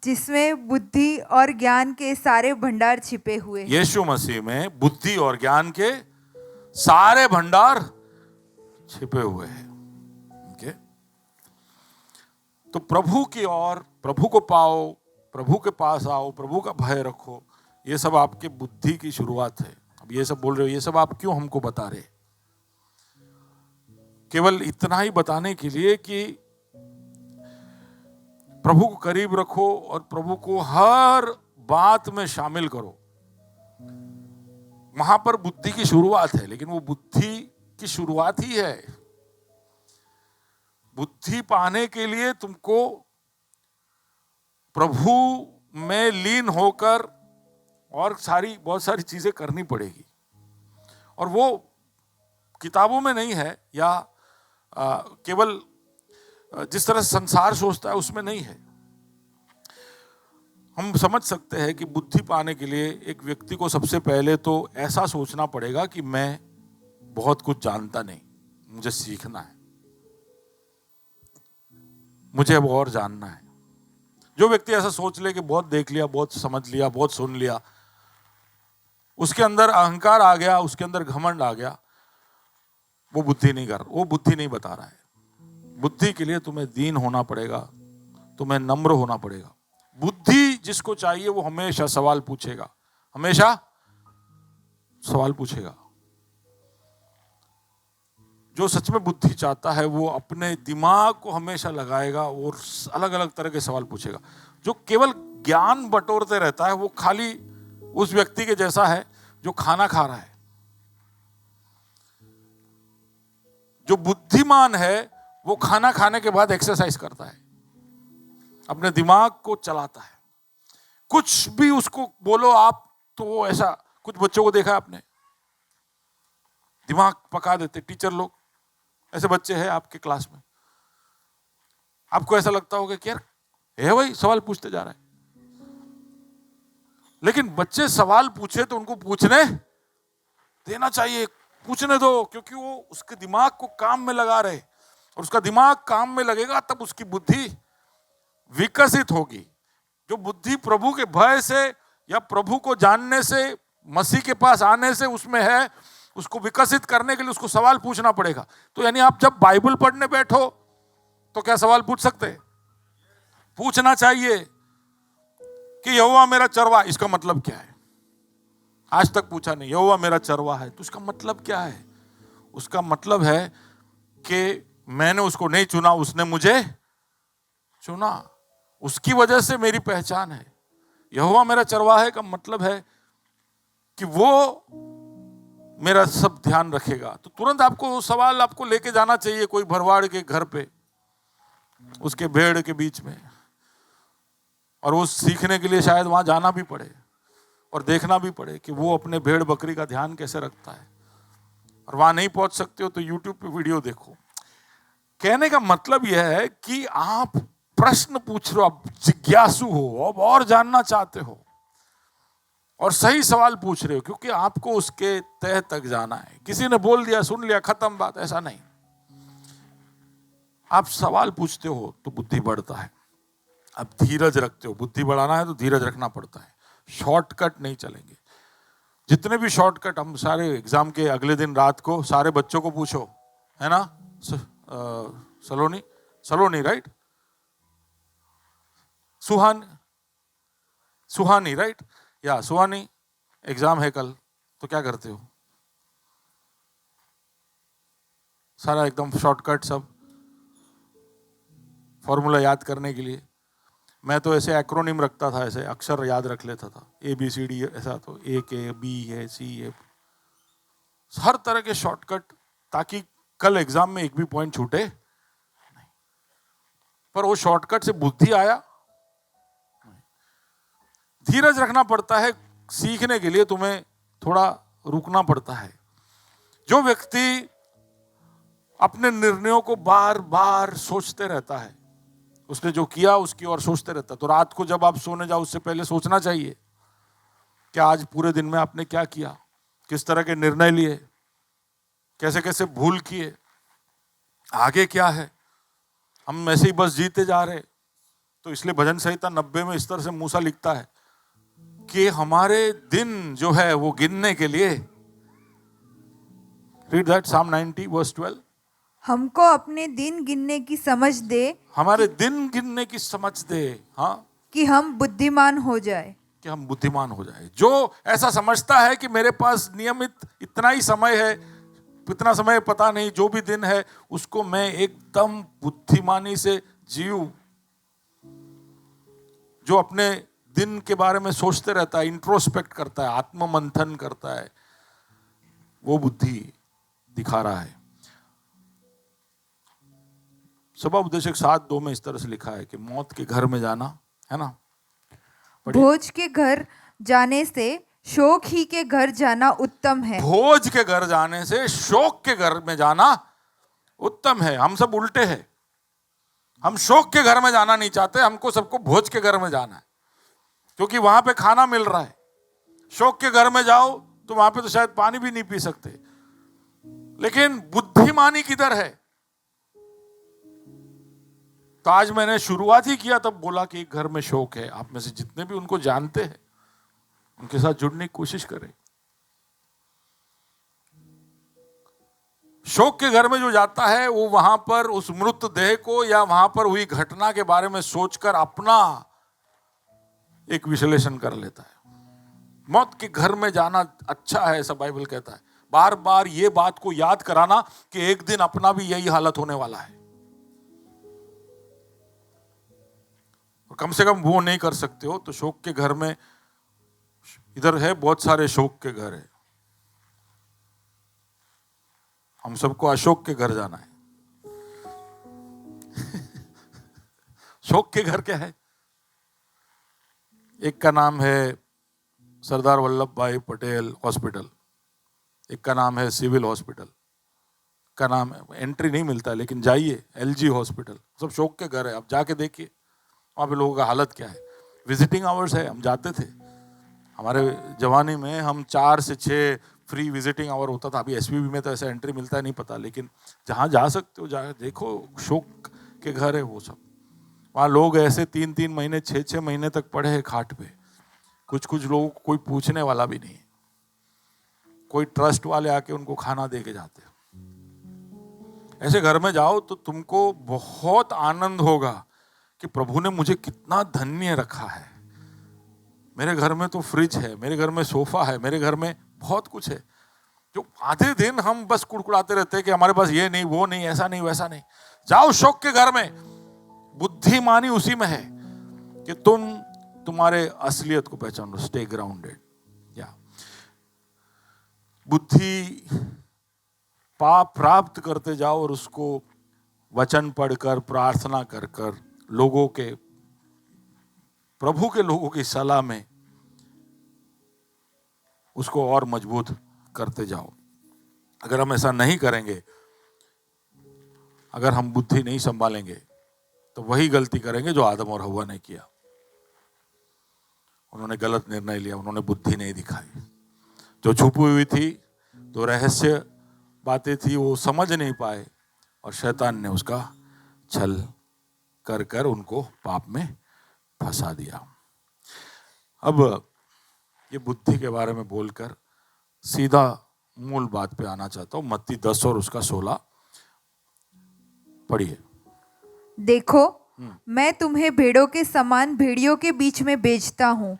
जिसमें बुद्धि और ज्ञान के सारे भंडार छिपे हुए हैं। यीशु मसीह में बुद्धि और ज्ञान के सारे भंडार छिपे हुए हैं। ओके, तो प्रभु की ओर, प्रभु को पाओ, प्रभु के पास आओ, प्रभु का भय रखो। ये सब आपके बुद्धि की शुरुआत है। अब ये सब बोल रहे हो, ये सब आप क्यों हमको बता रहे? केवल इतना ही बताने के लिए कि प्रभु को करीब रखो और प्रभु को हर बात में शामिल करो। वहां पर बुद्धि की शुरुआत है, लेकिन वो बुद्धि की शुरुआत ही है। बुद्धि पाने के लिए तुमको प्रभु में लीन होकर और बहुत सारी चीजें करनी पड़ेगी। और वो किताबों में नहीं है, या केवल जिस तरह संसार सोचता है उसमें नहीं है। हम समझ सकते हैं कि बुद्धि पाने के लिए एक व्यक्ति को सबसे पहले तो ऐसा सोचना पड़ेगा कि मैं बहुत कुछ जानता नहीं, मुझे सीखना है, मुझे अब और जानना है। जो व्यक्ति ऐसा सोच ले कि बहुत देख लिया, बहुत समझ लिया, बहुत सुन लिया, उसके अंदर अहंकार आ गया, उसके अंदर घमंड आ गया, वो बुद्धि नहीं बता रहा है। बुद्धि के लिए तुम्हें दीन होना पड़ेगा, तुम्हें नम्र होना पड़ेगा। बुद्धि जिसको चाहिए वो हमेशा सवाल पूछेगा, हमेशा सवाल पूछेगा। जो सच में बुद्धि चाहता है वो अपने दिमाग को हमेशा लगाएगा और अलग अलग तरह के सवाल पूछेगा। जो केवल ज्ञान बटोरते रहता है वो खाली उस व्यक्ति के जैसा है जो खाना खा रहा है। जो बुद्धिमान है वो खाना खाने के बाद एक्सरसाइज करता है। अपने दिमाग को चलाता है। कुछ भी उसको बोलो आप तो वो ऐसा, कुछ बच्चों को देखा है आपने, दिमाग पका देते टीचर लोग। ऐसे बच्चे हैं आपके क्लास में, आपको ऐसा लगता होगा कि यार है भाई सवाल पूछते जा रहा है, लेकिन बच्चे सवाल पूछे तो उनको पूछने देना चाहिए, पूछने दो, क्योंकि वो उसके दिमाग को काम में लगा रहे, और उसका दिमाग काम में लगेगा तब उसकी बुद्धि विकसित होगी। जो बुद्धि प्रभु के भय से या प्रभु को जानने से, मसीह के पास आने से उसमें है, उसको विकसित करने के लिए उसको सवाल पूछना पड़ेगा। तो यानी आप जब बाइबल पढ़ने बैठो तो क्या सवाल पूछ सकते हैं? पूछना चाहिए कि यहोवा मेरा चरवा, इसका मतलब क्या है? आज तक पूछा नहीं, यहोवा मेरा चरवा है तो उसका मतलब क्या है? उसका मतलब है कि मैंने उसको नहीं चुना, उसने मुझे चुना, उसकी वजह से मेरी पहचान है। यहोवा मेरा चरवा है का मतलब है कि वो मेरा सब ध्यान रखेगा। तो तुरंत आपको वो सवाल आपको लेके जाना चाहिए कोई भरवाड़ के घर पे, उसके भेड़ के बीच में, और वो सीखने के लिए शायद वहां जाना भी पड़े और देखना भी पड़े कि वो अपने भेड़ बकरी का ध्यान कैसे रखता है। और वहां नहीं पहुंच सकते हो तो यूट्यूब पे वीडियो देखो। कहने का मतलब यह है कि आप प्रश्न पूछ रहे हो, आप जिज्ञासु हो, अब और जानना चाहते हो और सही सवाल पूछ रहे हो, क्योंकि आपको उसके तह तक जाना है। किसी ने बोल दिया, सुन लिया, खत्म बात, ऐसा नहीं। आप सवाल पूछते हो तो बुद्धि बढ़ता है, आप धीरज रखते हो, बुद्धि बढ़ाना है तो धीरज रखना पड़ता है। शॉर्टकट नहीं चलेंगे। जितने भी शॉर्टकट, हम सारे एग्जाम के अगले दिन रात को सारे बच्चों को पूछो, है ना, सलोनी राइट, सुहानी राइट, या सुहानी, एग्जाम है कल, तो क्या करते हो? सारा एकदम शॉर्टकट, सब फॉर्मूला याद करने के लिए मैं तो ऐसे एक्रोनिम रखता था, ऐसे अक्षर याद रख लेता था, ABCD ऐसा, तो A के B है, C है, हर तरह के शॉर्टकट, ताकि कल एग्जाम में एक भी पॉइंट छूटे नहीं। पर वो शॉर्टकट से बुद्धि आया? धीरज रखना पड़ता है। सीखने के लिए तुम्हें थोड़ा रुकना पड़ता है। जो व्यक्ति अपने निर्णयों को बार बार सोचते रहता है, उसने जो किया उसकी ओर सोचते रहता है, तो रात को जब आप सोने जाओ उससे पहले सोचना चाहिए कि आज पूरे दिन में आपने क्या किया, किस तरह के निर्णय लिए, कैसे कैसे भूल किए, आगे क्या है। हम ऐसे ही बस जीते जा रहे। तो इसलिए भजन संहिता 90 में इस तरह से मूसा लिखता है कि हमारे दिन जो है वो गिनने के लिए, रीड दैट, Psalm 90 verse 12, हमको अपने दिन गिनने की समझ दे, हमारे दिन गिनने की समझ दे, हाँ, कि हम बुद्धिमान हो जाए। कि हम बुद्धिमान हो जाए। जो ऐसा समझता है कि मेरे पास नियमित इतना ही समय है, इतना समय पता नहीं, जो भी दिन है उसको मैं एकदम बुद्धिमानी से जीऊं, जो अपने दिन के बारे में सोचते रहता है, इंट्रोस्पेक्ट करता है, आत्ममंथन करता है, वो बुद्धि दिखा रहा है। सभा उपदेशक 7:2 में इस तरह से लिखा है कि मौत के घर में जाना, है ना, भोज के घर जाने से शोक ही के घर जाना उत्तम है। भोज के घर जाने से शोक के घर में जाना उत्तम है। हम सब उल्टे हैं, हम शोक के घर में जाना नहीं चाहते, हमको सबको भोज के घर में जाना है, क्योंकि वहां पे खाना मिल रहा है। शोक के घर में जाओ तो वहां पे तो शायद पानी भी नहीं पी सकते। लेकिन बुद्धिमानी किधर है? तो आज मैंने शुरुआत ही किया, तब बोला कि एक घर में शोक है। आप में से जितने भी उनको जानते हैं उनके साथ जुड़ने की कोशिश करें। शोक के घर में जो जाता है वो वहां पर उस मृत देह को या वहां पर हुई घटना के बारे में सोचकर अपना एक विश्लेषण कर लेता है। मौत के घर में जाना अच्छा है, ऐसा बाइबल कहता है। बार बार ये बात को याद कराना कि एक दिन अपना भी यही हालत होने वाला है। और कम से कम वो नहीं कर सकते हो तो शोक के घर में, इधर है बहुत सारे शोक के घर है, हम सबको अशोक के घर जाना है। शौक के घर क्या है? एक का नाम है सरदार वल्लभ भाई पटेल हॉस्पिटल, एक का नाम है सिविल हॉस्पिटल, का नाम है, एंट्री नहीं मिलता है, लेकिन जाइए एलजी हॉस्पिटल, सब शौक के घर है। आप जाके देखिए वहाँ पे लोगों का हालत क्या है। विजिटिंग आवर्स है, हम जाते थे हमारे जवानी में, हम 4 से 6 फ्री विजिटिंग आवर होता था। अभी एसवीबी में तो ऐसा एंट्री मिलता है नहीं पता, लेकिन जहाँ जा सकते हो जा देखो, शौक के घर है वो सब। वहाँ लोग ऐसे 3-3 महीने 6-6 महीने तक पड़े हैं खाट पे। कुछ कुछ लोगों को कोई पूछने वाला भी नहीं, कोई ट्रस्ट वाले आके उनको खाना दे के जाते। ऐसे घर में जाओ तो तुमको बहुत आनंद होगा कि प्रभु ने मुझे कितना धन्य रखा है। मेरे घर में तो फ्रिज है, मेरे घर में सोफा है, मेरे घर में बहुत कुछ है। जो आधे दिन हम बस कुड़कुड़ाते रहते हैं कि हमारे पास ये नहीं, वो नहीं, ऐसा नहीं, वैसा नहीं। जाओ शौक के घर में, बुद्धिमानी उसी में है कि तुम तुम्हारे असलियत को पहचानो। Stay grounded. या बुद्धि पाप प्राप्त करते जाओ और उसको वचन पढ़कर, प्रार्थना कर कर, लोगों के, प्रभु के लोगों की सलाह में उसको और मजबूत करते जाओ। अगर हम ऐसा नहीं करेंगे, अगर हम बुद्धि नहीं संभालेंगे, तो वही गलती करेंगे जो आदम और हव्वा ने किया। उन्होंने गलत निर्णय लिया, उन्होंने बुद्धि नहीं दिखाई। जो छुपी हुई थी, तो रहस्य बातें थी, वो समझ नहीं पाए और शैतान ने उसका छल कर कर उनको पाप में फंसा दिया। अब ये बुद्धि के बारे में बोलकर सीधा मूल बात पे आना चाहता हूं। मत्ती 10 और उसका 16 पढ़िए। देखो, मैं तुम्हें भेड़ों के समान भेड़ियों के बीच में भेजता हूँ,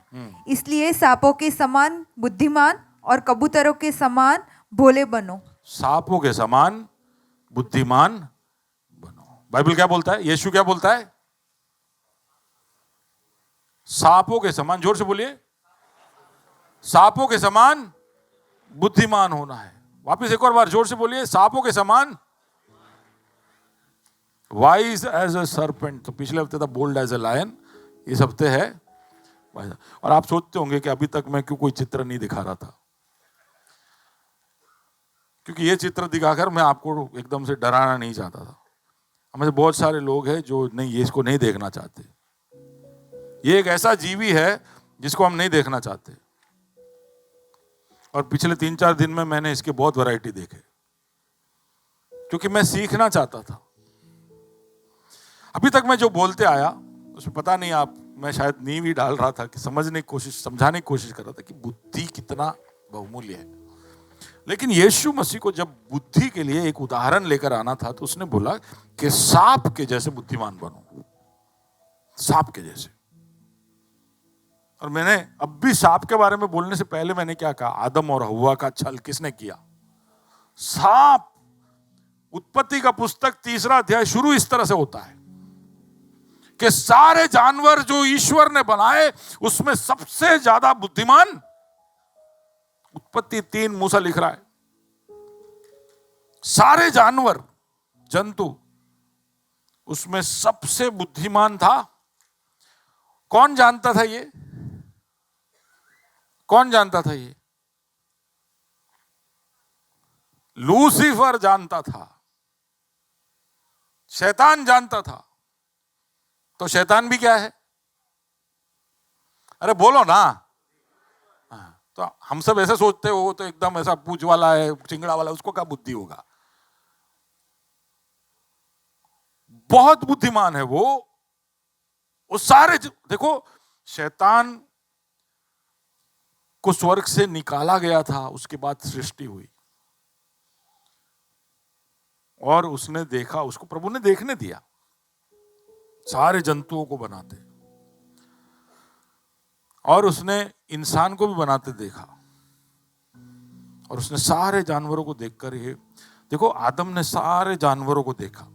इसलिए सांपों के समान बुद्धिमान और कबूतरों के समान भोले बनो। सांपों के समान बुद्धिमान बनो। बाइबल क्या बोलता है? यीशु क्या बोलता है? सांपों के समान, जोर से बोलिए, सांपों के समान बुद्धिमान होना है। वापिस एक और बार जोर से बोलिए, सांपों के समान। वाइज एज अ सर्पेंट, तो पिछले हफ्ते था बोल्ड एज अ लायन, इस हफ्ते है। और आप सोचते होंगे कि अभी तक मैं क्यों कोई चित्र नहीं दिखा रहा था, क्योंकि ये चित्र दिखाकर मैं आपको एकदम से डराना नहीं चाहता था। हमें बहुत सारे लोग हैं जो नहीं, ये इसको नहीं देखना चाहते। ये एक ऐसा जीवी है जिसको हम नहीं देखना चाहते। और पिछले 3-4 दिन में मैंने इसके बहुत वैरायटी देखे, क्योंकि मैं सीखना चाहता था। अभी तक मैं जो बोलते आया उसमें पता नहीं आप, मैं शायद नींव ही डाल रहा था कि समझने की कोशिश, समझाने की कोशिश कर रहा था कि बुद्धि कितना बहुमूल्य है। लेकिन यीशु मसीह को जब बुद्धि के लिए एक उदाहरण लेकर आना था, तो उसने बोला कि सांप के जैसे बुद्धिमान बनो, सांप के जैसे। और मैंने अब भी सांप के बारे में बोलने से पहले मैंने क्या कहा? आदम और हव्वा का छल किसने किया? सांप। उत्पत्ति का पुस्तक 3रा अध्याय शुरू इस तरह से होता है कि सारे जानवर जो ईश्वर ने बनाए, उसमें सबसे ज्यादा बुद्धिमान, उत्पत्ति 3 मूसा लिख रहा है, सारे जानवर, जंतु, उसमें सबसे बुद्धिमान था। कौन जानता था ये? कौन जानता था ये? लूसीफर जानता था, शैतान जानता था। तो शैतान भी क्या है? अरे बोलो ना। तो हम सब ऐसे सोचते हो तो एकदम ऐसा पूंछ वाला है, चिंगड़ा वाला, उसको क्या बुद्धि होगा? बहुत बुद्धिमान है वो सारे। देखो, शैतान को स्वर्ग से निकाला गया था, उसके बाद सृष्टि हुई और उसने देखा, उसको प्रभु ने देखने दिया सारे जंतुओं को बनाते, और उसने इंसान को भी बनाते देखा, और उसने सारे जानवरों को देखकर, ये देखो, आदम ने सारे जानवरों को देखा,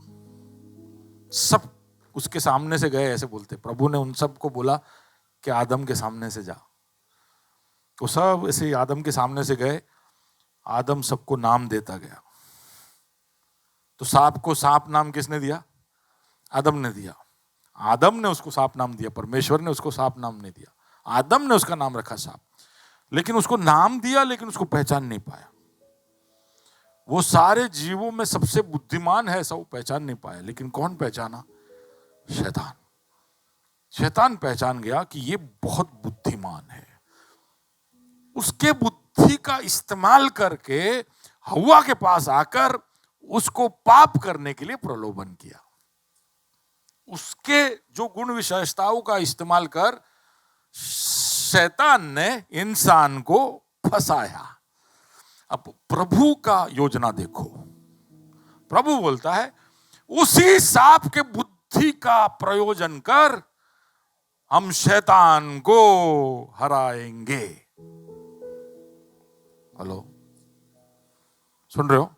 सब उसके सामने से गए, ऐसे बोलते। प्रभु ने उन सबको बोला कि आदम के सामने से जा। तो सब ऐसे आदम के सामने से गए। आदम सबको नाम देता गया। तो सांप को सांप नाम किसने दिया? आदम ने दिया। आदम ने उसको सांप नाम दिया, परमेश्वर ने उसको सांप नाम नहीं दिया। आदम ने उसका नाम रखा सांप, लेकिन उसको नाम दिया, लेकिन उसको पहचान नहीं पाया। वो सारे जीवों में सबसे बुद्धिमान है, सब पहचान नहीं पाया। लेकिन कौन पहचाना? शैतान। शैतान पहचान गया कि ये बहुत बुद्धिमान है। उसके बुद्धि का इस्तेमाल करके हव्वा के पास आकर उसको पाप करने के लिए प्रलोभन किया। उसके जो गुण विशेषताओं का इस्तेमाल कर शैतान ने इंसान को फंसाया। अब प्रभु का योजना देखो। प्रभु बोलता है उसी सांप के बुद्धि का प्रयोजन कर हम शैतान को हराएंगे। हेलो, सुन रहे हो?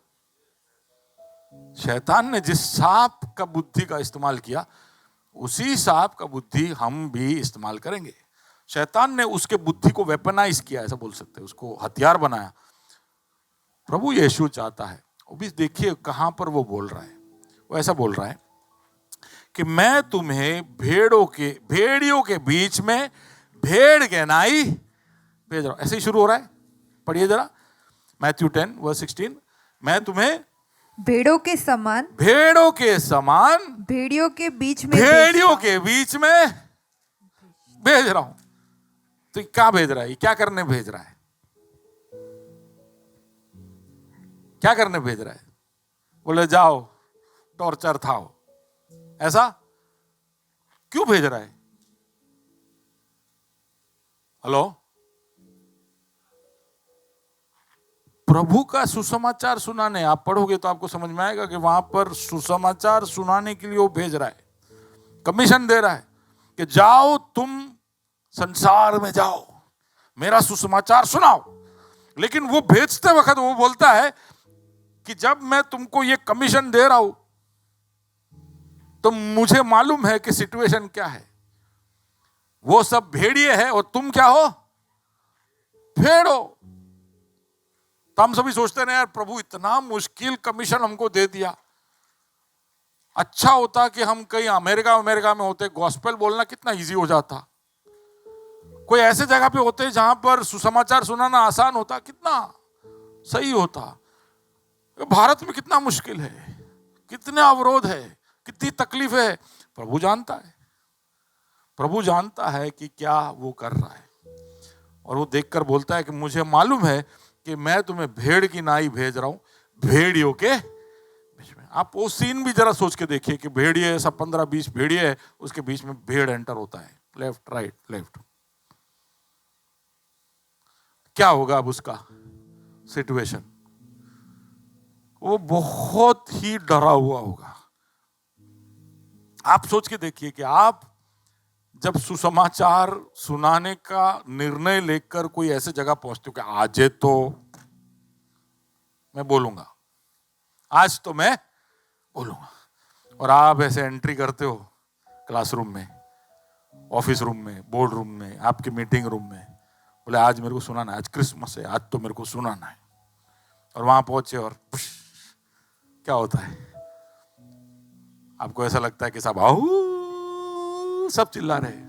शैतान ने जिस सांप का बुद्धि का इस्तेमाल किया, उसी सांप का बुद्धि हम भी इस्तेमाल करेंगे। शैतान ने उसके बुद्धि को वेपनाइज किया, ऐसा बोल सकते हैं, उसको हथियार बनाया। प्रभु यीशु चाहता है, वो भी देखिए कहां पर वो बोल रहा है। वो ऐसा बोल रहा है कि मैं तुम्हें भेड़ियों के बीच में भेड़ कहनाई भेज रहा हूं। ऐसे ही शुरू हो रहा है, पढ़िए जरा मैथ्यू 10:16। मैं तुम्हें भेड़ों के समान भेड़ियों के बीच में भेज रहा हूं। तो क्या भेज रहा है? क्या करने भेज रहा है? क्या करने भेज रहा है? बोले जाओ टॉर्चर थाओ, ऐसा क्यों भेज रहा है? हेलो, प्रभु का सुसमाचार सुनाने। आप पढ़ोगे तो आपको समझ में आएगा कि वहां पर सुसमाचार सुनाने के लिए वो भेज रहा है, कमीशन दे रहा है कि जाओ तुम संसार में जाओ, मेरा सुसमाचार सुनाओ। लेकिन वो भेजते वक्त वो बोलता है कि जब मैं तुमको ये कमीशन दे रहा हूं तो मुझे मालूम है कि सिचुएशन क्या है। वो सब भेड़िए है और तुम क्या हो? भेड़ हो। तो हम सभी सोचते हैं यार प्रभु इतना मुश्किल कमीशन हमको दे दिया, अच्छा होता कि हम कहीं अमेरिका में होते, गॉस्पेल बोलना कितना इजी हो जाता। कोई ऐसे जगह पे होते जहां पर सुसमाचार सुनाना आसान होता, कितना सही होता। भारत में कितना मुश्किल है, कितने अवरोध है, कितनी तकलीफ है। प्रभु जानता है, प्रभु जानता है कि क्या वो कर रहा है। और वो देखकर बोलता है कि मुझे मालूम है कि मैं तुम्हें भेड़ की नाई भेज रहा हूं, भेड़ियों के बीच में। आप वो सीन भी जरा सोच के देखिए कि भेड़िए सब 15-20 भेड़िए है, उसके बीच में भेड़ एंटर होता है, लेफ्ट राइट लेफ्ट। क्या होगा अब उसका सिचुएशन? वो बहुत ही डरा हुआ होगा। आप सोच के देखिए कि आप जब सुसमाचार सुनाने का निर्णय लेकर कोई ऐसे जगह पहुंचते हो कि आज तो मैं बोलूंगा, आज तो मैं बोलूंगा, और आप ऐसे एंट्री करते हो क्लासरूम में, ऑफिस रूम में, बोर्ड रूम में, आपके मीटिंग रूम में, बोले आज मेरे को सुनाना है, आज क्रिसमस है, आज तो मेरे को सुनाना है। और वहां पहुंचे और क्या होता है? आपको ऐसा लगता है कि सब आओ, सब चिल्ला रहे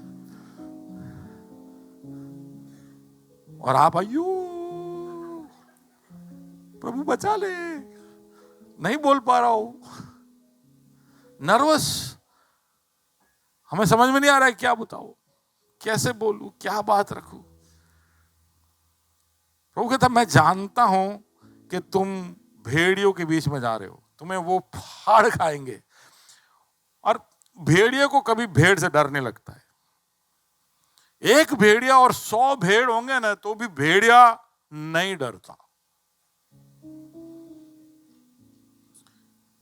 और आप आइयो प्रभु बचा ले, नहीं बोल पा रहा हूं, नर्वस, हमें समझ में नहीं आ रहा है क्या बताओ, कैसे बोलूं, क्या बात रखूं। प्रभु कहता मैं जानता हूं कि तुम भेड़ियों के बीच में जा रहे हो, तुम्हें वो फाड़ खाएंगे। और भेड़िए को कभी भेड़ से डर नहीं लगता है। एक भेड़िया और 100 भेड़ होंगे ना तो भी भेड़िया नहीं डरता।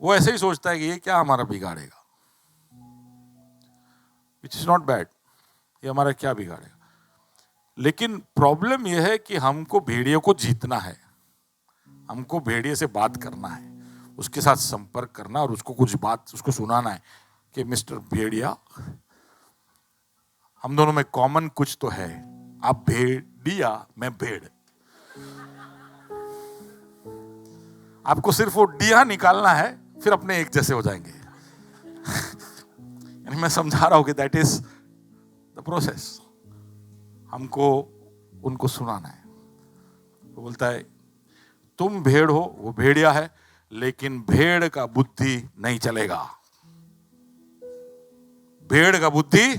वो ऐसे ही सोचता है कि ये क्या हमारा बिगाड़ेगा, विच इज नॉट बैड, ये हमारा क्या बिगाड़ेगा। लेकिन प्रॉब्लम यह है कि हमको भेड़िए को जीतना है, हमको भेड़िए से बात करना है, उसके साथ संपर्क करना और उसको कुछ बात उसको सुनाना है कि मिस्टर भेड़िया, हम दोनों में कॉमन कुछ तो है, आप भेड़िया मैं भेड़। आपको सिर्फ वो डिया निकालना है, फिर अपने एक जैसे हो जाएंगे। मैं समझा रहा हूं कि दैट इज द प्रोसेस। हमको उनको सुनाना है। वो बोलता है तुम भेड़ हो, वो भेड़िया है, लेकिन भेड़ का बुद्धि नहीं चलेगा। भेड़ का बुद्धि,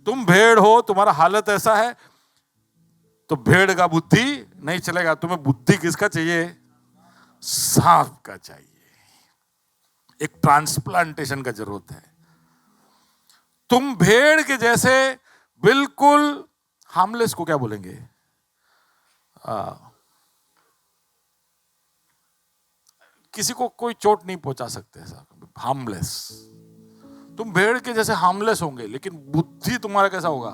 तुम भेड़ हो, तुम्हारा हालत ऐसा है, तो भेड़ का बुद्धि नहीं चलेगा। तुम्हें बुद्धि किसका चाहिए? सांप का चाहिए। एक ट्रांसप्लांटेशन का जरूरत है। तुम भेड़ के जैसे बिल्कुल हार्मलेस को क्या बोलेंगे? किसी को कोई चोट नहीं पहुंचा सकते, हार्मलेस। तुम भेड़ के जैसे हार्मलेस होंगे, लेकिन बुद्धि तुम्हारा कैसा होगा?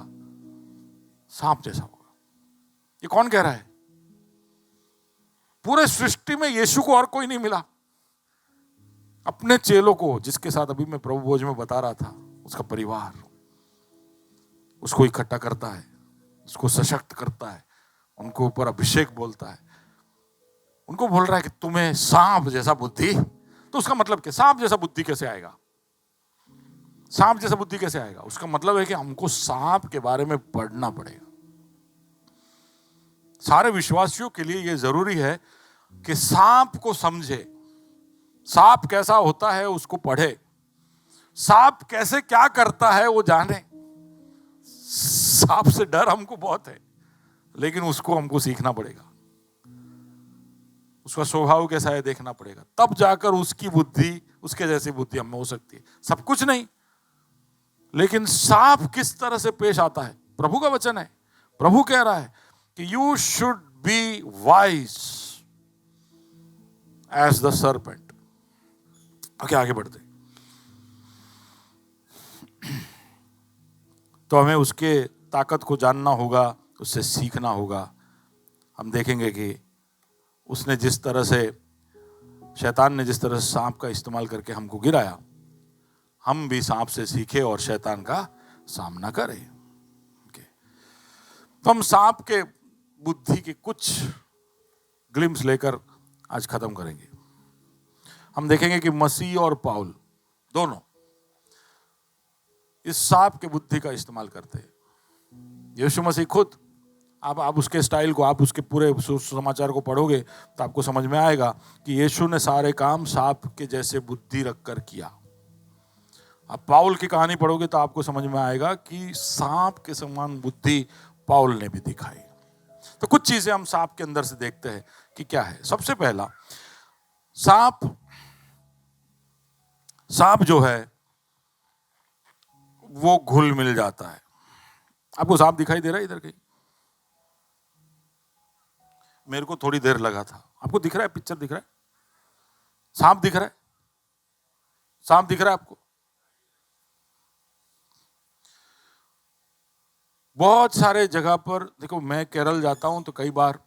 सांप जैसा होगा। ये कौन कह रहा है? पूरे सृष्टि में यीशु को और कोई नहीं मिला। अपने चेलों को, जिसके साथ अभी मैं प्रभु भोज में बता रहा था, उसका परिवार उसको इकट्ठा करता है, उसको सशक्त करता है, उनको ऊपर अभिषेक बोलता है, उनको बोल रहा है कि तुम्हें सांप जैसा बुद्धि। तो उसका मतलब क्या? सांप जैसा बुद्धि कैसे आएगा? सांप जैसा बुद्धि कैसे आएगा? उसका मतलब है कि हमको सांप के बारे में पढ़ना पड़ेगा। सारे विश्वासियों के लिए यह जरूरी है कि सांप को समझे, सांप कैसा होता है उसको पढ़े, सांप कैसे क्या करता है वो जाने। सांप से डर हमको बहुत है, लेकिन उसको हमको सीखना पड़ेगा। उसका स्वभाव कैसा है देखना पड़ेगा, तब जाकर उसकी बुद्धि, उसके जैसी बुद्धि हमें हो सकती है। सब कुछ नहीं, लेकिन सांप किस तरह से पेश आता है, प्रभु का वचन है। प्रभु कह रहा है कि you should be wise as the serpent. Okay, आगे बढ़ते। तो हमें उसके ताकत को जानना होगा, उससे सीखना होगा। हम देखेंगे कि उसने जिस तरह से, शैतान ने जिस तरह से सांप का इस्तेमाल करके हमको गिराया, हम भी सांप से सीखे और शैतान का सामना करें। तो हम सांप के बुद्धि के कुछ ग्लिम्स लेकर आज खत्म करेंगे। हम देखेंगे कि मसीह और पाउल दोनों इस सांप के बुद्धि का इस्तेमाल करते हैं। यीशु मसीह खुद, आप उसके स्टाइल को, आप उसके पूरे समाचार को पढ़ोगे तो आपको समझ में आएगा कि यीशु ने सारे काम सांप के जैसे बुद्धि रखकर किया। आप पाउल की कहानी पढ़ोगे तो आपको समझ में आएगा कि सांप के समान बुद्धि पाउल ने भी दिखाई। तो कुछ चीजें हम सांप के अंदर से देखते हैं कि क्या है। सबसे पहला, सांप जो है वो घुल मिल जाता है। आपको सांप दिखाई दे रहा है इधर कहीं? मेरे को थोड़ी देर लगा था। आपको दिख रहा है? पिक्चर दिख रहा है? सांप दिख रहा है? सांप दिख रहा है आपको? बहुत सारे जगह पर देखो, मैं केरल जाता हूं तो कई बार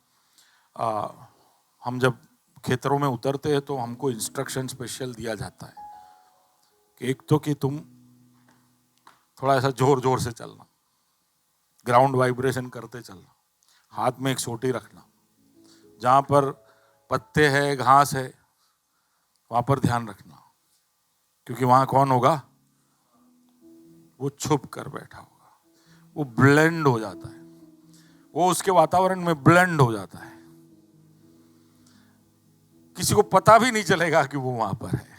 हम जब खेतरों में उतरते हैं तो हमको इंस्ट्रक्शन स्पेशल दिया जाता है कि एक तो कि तुम थोड़ा ऐसा जोर जोर से चलना, ग्राउंड वाइब्रेशन करते चलना, हाथ में एक सोटी रखना, जहां पर पत्ते है, घास है, वहां पर ध्यान रखना, क्योंकि वहां कौन होगा? वो छुप कर बैठा होगा, वो ब्लेंड हो जाता है, वो उसके वातावरण में ब्लेंड हो जाता है, किसी को पता भी नहीं चलेगा कि वो वहां पर है।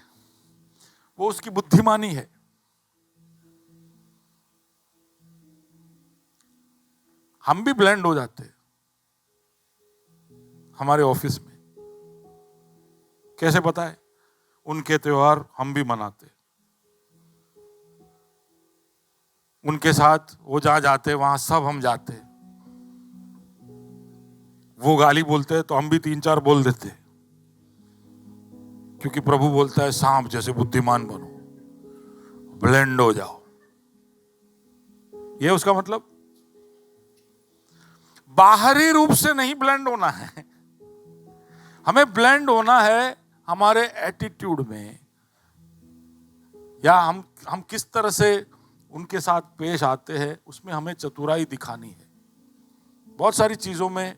वो उसकी बुद्धिमानी है। हम भी ब्लेंड हो जाते हैं हमारे ऑफिस में। कैसे पता है? उनके त्योहार हम भी मनाते, उनके साथ वो जहां जाते वहां सब हम जाते। वो गाली बोलते हैं तो हम भी 3-4 बोल देते, क्योंकि प्रभु बोलता है सांप जैसे बुद्धिमान बनो, ब्लेंड हो जाओ। ये उसका मतलब। बाहरी रूप से नहीं ब्लेंड होना है, हमें ब्लेंड होना है हमारे एटीट्यूड में, या हम किस तरह से उनके साथ पेश आते हैं, उसमें हमें चतुराई दिखानी है। बहुत सारी चीजों में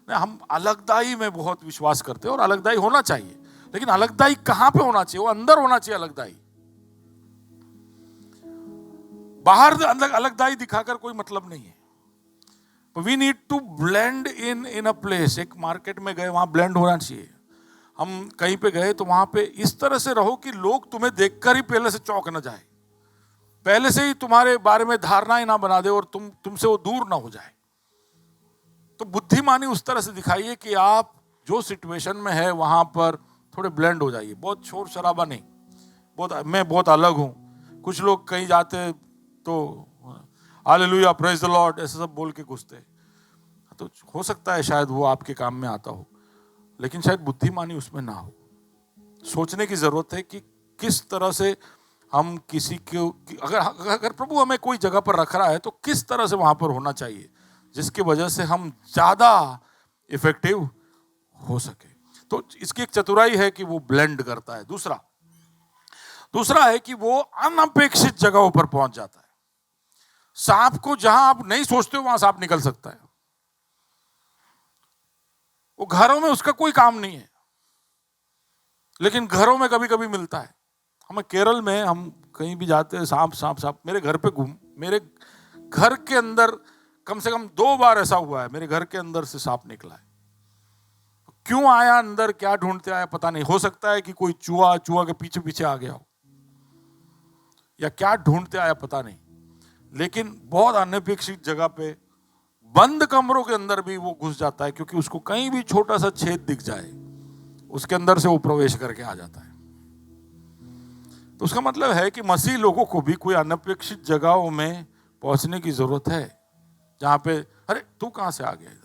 हम अलगदाई में बहुत विश्वास करते हैं, और अलगदाई होना चाहिए, लेकिन अलगदाई कहां पे होना चाहिए? वो अंदर होना चाहिए अलगदाई। बाहर अलग अलगदाई दिखाकर कोई मतलब नहीं है। We need to blend in a place. एक मार्केट में गए, वहां ब्लेंड होना चाहिए। हम कहीं पे गए तो वहां पे इस तरह से रहो कि लोग तुम्हें देखकर ही पहले से चौंक न जाए, पहले से ही तुम्हारे बारे में धारणा ही ना बना दे और तुमसे वो दूर ना हो जाए। तो बुद्धिमानी उस तरह से दिखाइए कि आप जो सिचुएशन में है वहां पर थोड़े ब्लेंड हो जाइए। बहुत शोर शराबा नहीं, मैं बहुत अलग हूं। कुछ लोग कहीं जाते तो हालेलुया प्रेज द लॉर्ड ऐसे सब बोल के घुसते, तो हो सकता है शायद वो आपके काम में आता हो, लेकिन शायद बुद्धिमानी उसमें ना हो। सोचने की जरूरत है कि किस तरह से हम किसी को, अगर प्रभु हमें कोई जगह पर रख रहा है तो किस तरह से वहां पर होना चाहिए जिसकी वजह से हम ज्यादा इफेक्टिव हो सके। तो इसकी एक चतुराई है कि वो ब्लेंड करता है। दूसरा है कि वो अनपेक्षित जगहों पर पहुंच जाता है। सांप को जहां आप नहीं सोचते हो वहां सांप निकल सकता है। वो घरों में उसका कोई काम नहीं है, लेकिन घरों में कभी कभी मिलता है। हमें केरल में हम कहीं भी जाते हैं, सांप मेरे घर पे मेरे घर के अंदर कम से कम 2 बार ऐसा हुआ है, मेरे घर के अंदर से सांप निकला है। क्यों आया अंदर, क्या ढूंढते आया पता नहीं। हो सकता है कि कोई चूहा के पीछे पीछे आ गया हो, या क्या ढूंढते आया पता नहीं। लेकिन बहुत अनपेक्षित जगह पे, बंद कमरों के अंदर भी वो घुस जाता है, क्योंकि उसको कहीं भी छोटा सा छेद दिख जाए उसके अंदर से वो प्रवेश करके आ जाता है। तो उसका मतलब है कि मसीह लोगों को भी कोई अनपेक्षित जगहों में पहुंचने की जरूरत है, जहां पे अरे तू कहां से आ गया इधर।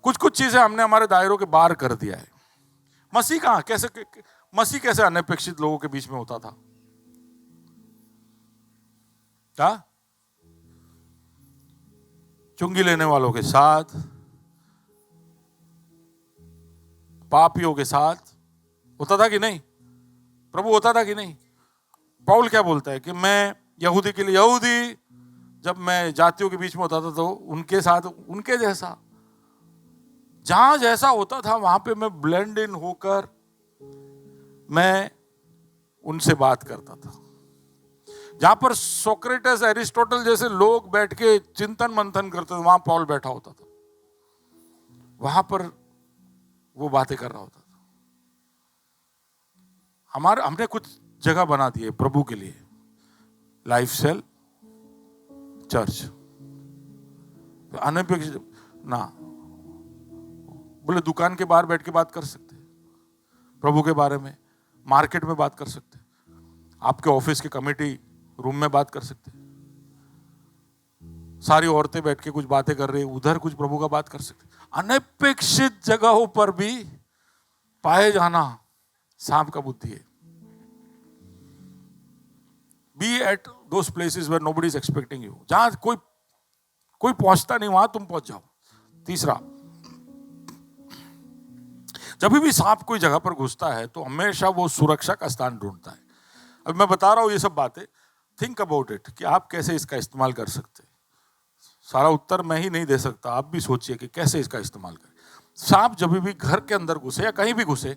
कुछ चीजें हमने हमारे दायरों के बाहर कर दिया है। मसीह कैसे अनपेक्षित लोगों के बीच में होता था? क्या? चुंगी लेने वालों के साथ, पापियों के साथ होता था कि नहीं? प्रभु होता था कि नहीं? पौल क्या बोलता है कि मैं यहूदी के लिए यहूदी, जब मैं जातियों के बीच में होता था तो उनके साथ उनके जैसा। जहां जैसा होता था वहां पे मैं ब्लेंड इन होकर मैं उनसे बात करता था। जहां पर सोक्रेटिस, एरिस्टोटल जैसे लोग बैठ के चिंतन मंथन करते थे, वहां पौल बैठा होता था, वहां पर वो बातें कर रहा होता था। हमने कुछ जगह बना दी है प्रभु के लिए, लाइफ सेल चर्च। अनपेक्षित ना बोले दुकान के बाहर बैठ के बात कर सकते हैं प्रभु के बारे में, मार्केट में बात कर सकते हैं, आपके ऑफिस के कमेटी रूम में बात कर सकते हैं, सारी औरतें बैठ के कुछ बातें कर रही, उधर कुछ प्रभु का बात कर सकते हैं। अनपेक्षित जगहों पर भी पाए जाना सांप का बुद्धि है। Be at those places where nobody is expecting you, जहां कोई पहुंचता नहीं वहां तुम पहुंच जाओ। तीसरा, जब भी सांप कोई जगह पर घुसता है तो हमेशा वो सुरक्षा का स्थान ढूंढता है। अब मैं बता रहा हूं ये सब बातें, थिंक अबाउट इट कि आप कैसे इसका इस्तेमाल कर सकते हैं। सारा उत्तर मैं ही नहीं दे सकता, आप भी सोचिए कि कैसे इसका इस्तेमाल करें। सांप जब भी घर के अंदर घुसे या कहीं भी घुसे,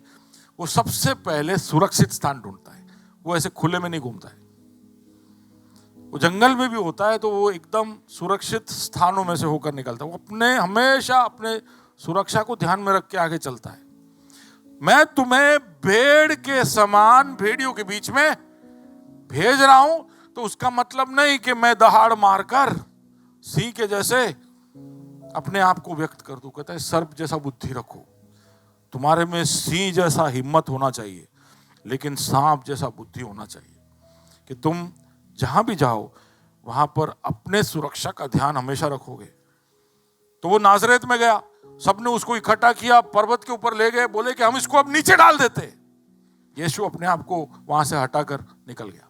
वो सबसे पहले सुरक्षित स्थान ढूंढता है। वो ऐसे खुले में नहीं घूमता है। वो जंगल में भी होता है तो वो एकदम सुरक्षित स्थानों में से होकर निकलता है। वो हमेशा अपने सुरक्षा को ध्यान में रख के आगे चलता है। मैं तुम्हें भेड़ के समान भेड़ियों के बीच में भेज रहा हूं, तो उसका मतलब नहीं कि मैं दहाड़ मारकर सिंह के जैसे अपने आप को व्यक्त कर दूं। कहता है सर्प जैसा बुद्धि रखो, तुम्हारे में सिंह जैसा हिम्मत होना चाहिए, लेकिन सांप जैसा बुद्धि होना चाहिए कि तुम जहां भी जाओ वहां पर अपने सुरक्षा का ध्यान हमेशा रखोगे। तो वो नाजरेत में गया, सबने उसको इकट्ठा किया, पर्वत के ऊपर ले गए, बोले कि हम इसको अब नीचे डाल देते। यीशु अपने आप को वहां से हटाकर निकल गया।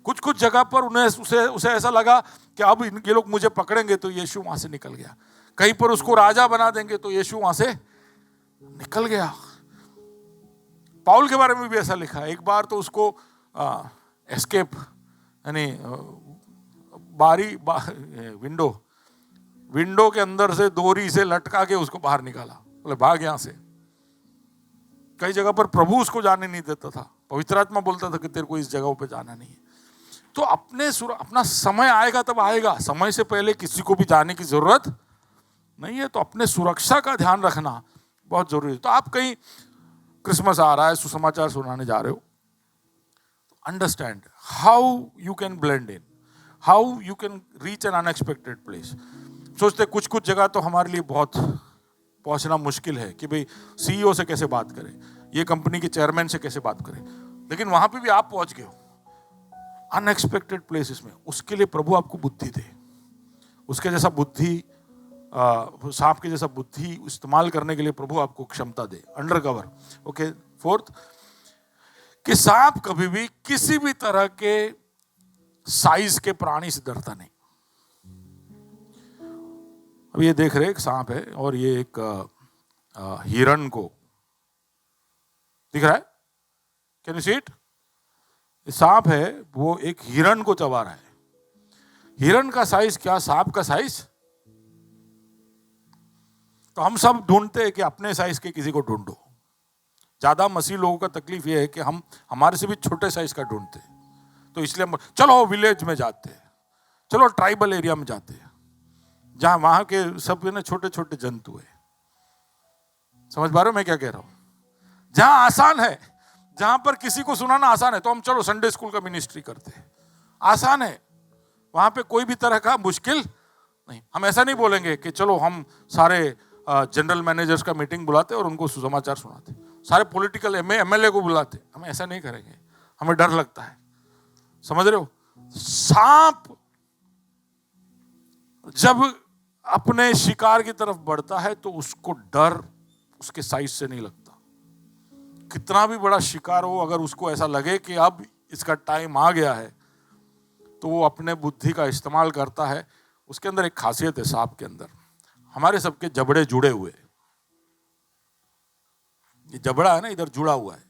कुछ जगह पर उसे ऐसा लगा कि अब ये लोग मुझे पकड़ेंगे, तो यीशु वहां से निकल गया। कहीं पर उसको राजा बना देंगे, तो यीशु वहां से निकल गया। पौल के बारे में भी ऐसा लिखा है। एक बार तो उसको एस्केप यानी विंडो के अंदर से डोरी से लटका के उसको बाहर निकाला, बोले भाग यहां से। कई जगह पर प्रभु उसको जाने नहीं देता था, पवित्र आत्मा बोलता था कि तेरे को इस जगहों पे जाना नहीं है। तो अपना समय आएगा तब आएगा, समय से पहले किसी को भी जाने की जरूरत नहीं है। तो अपने सुरक्षा का ध्यान रखना बहुत जरूरी है। तो आप कहीं क्रिसमस आ रहा है, सुसमाचार सुनाने जा रहे हो, understand how you can blend in, how you can reach N unexpected place. सोचते कुछ कुछ जगह तो हमारे लिए बहुत पहुंचना मुश्किल है कि भाई सीईओ से कैसे बात करें, ये कंपनी के चेयरमैन से कैसे बात करें, लेकिन वहां पे भी आप पहुंच गए हो अनएक्सपेक्टेड प्लेसेस में। उसके लिए प्रभु आपको बुद्धि दे, उसके जैसा बुद्धि, सांप के जैसा बुद्धि इस्तेमाल करने के लिए प्रभु आपको क्षमता दे। Under cover. ओके, फोर्थ, कि सांप कभी भी किसी भी तरह के साइज के प्राणी से डरता नहीं। अब ये देख रहे एक सांप है और ये एक हिरण को दिख रहा है, कैन यू सी इट? सांप है वो एक हिरण को चबा रहा है। हिरण का साइज क्या, सांप का साइज? तो हम सब ढूंढते हैं कि अपने साइज के किसी को ढूंढो। ज्यादा मसीह लोगों का तकलीफ ये है कि हम हमारे से भी छोटे साइज का ढूंढते हैं। तो इसलिए हम चलो विलेज में जाते हैं, चलो ट्राइबल एरिया में जाते हैं, जहां वहां के सब ना छोटे छोटे जंतु है। समझ पा रहे हो मैं क्या कह रहा हूं? जहां आसान है, जहां पर किसी को सुनाना आसान है, तो हम चलो संडे स्कूल का मिनिस्ट्री करते हैं, आसान है। वहां पे कोई भी तरह का मुश्किल नहीं। हम ऐसा नहीं बोलेंगे कि चलो हम सारे जनरल मैनेजर्स का मीटिंग बुलाते और उनको सुसमाचार सुनाते, सारे पॉलिटिकल एमएलए को बुलाते। हम ऐसा नहीं करेंगे, हमें डर लगता है। समझ रहे हो? सांप जब अपने शिकार की तरफ बढ़ता है तो उसको डर उसके साइज से नहीं लगता। कितना भी बड़ा शिकार हो, अगर उसको ऐसा लगे कि अब इसका टाइम आ गया है, तो वो अपने बुद्धि का इस्तेमाल करता है। उसके अंदर एक खासियत है सांप के अंदर, हमारे सबके जबड़े जुड़े हुए, ये जबड़ा है ना इधर जुड़ा हुआ है,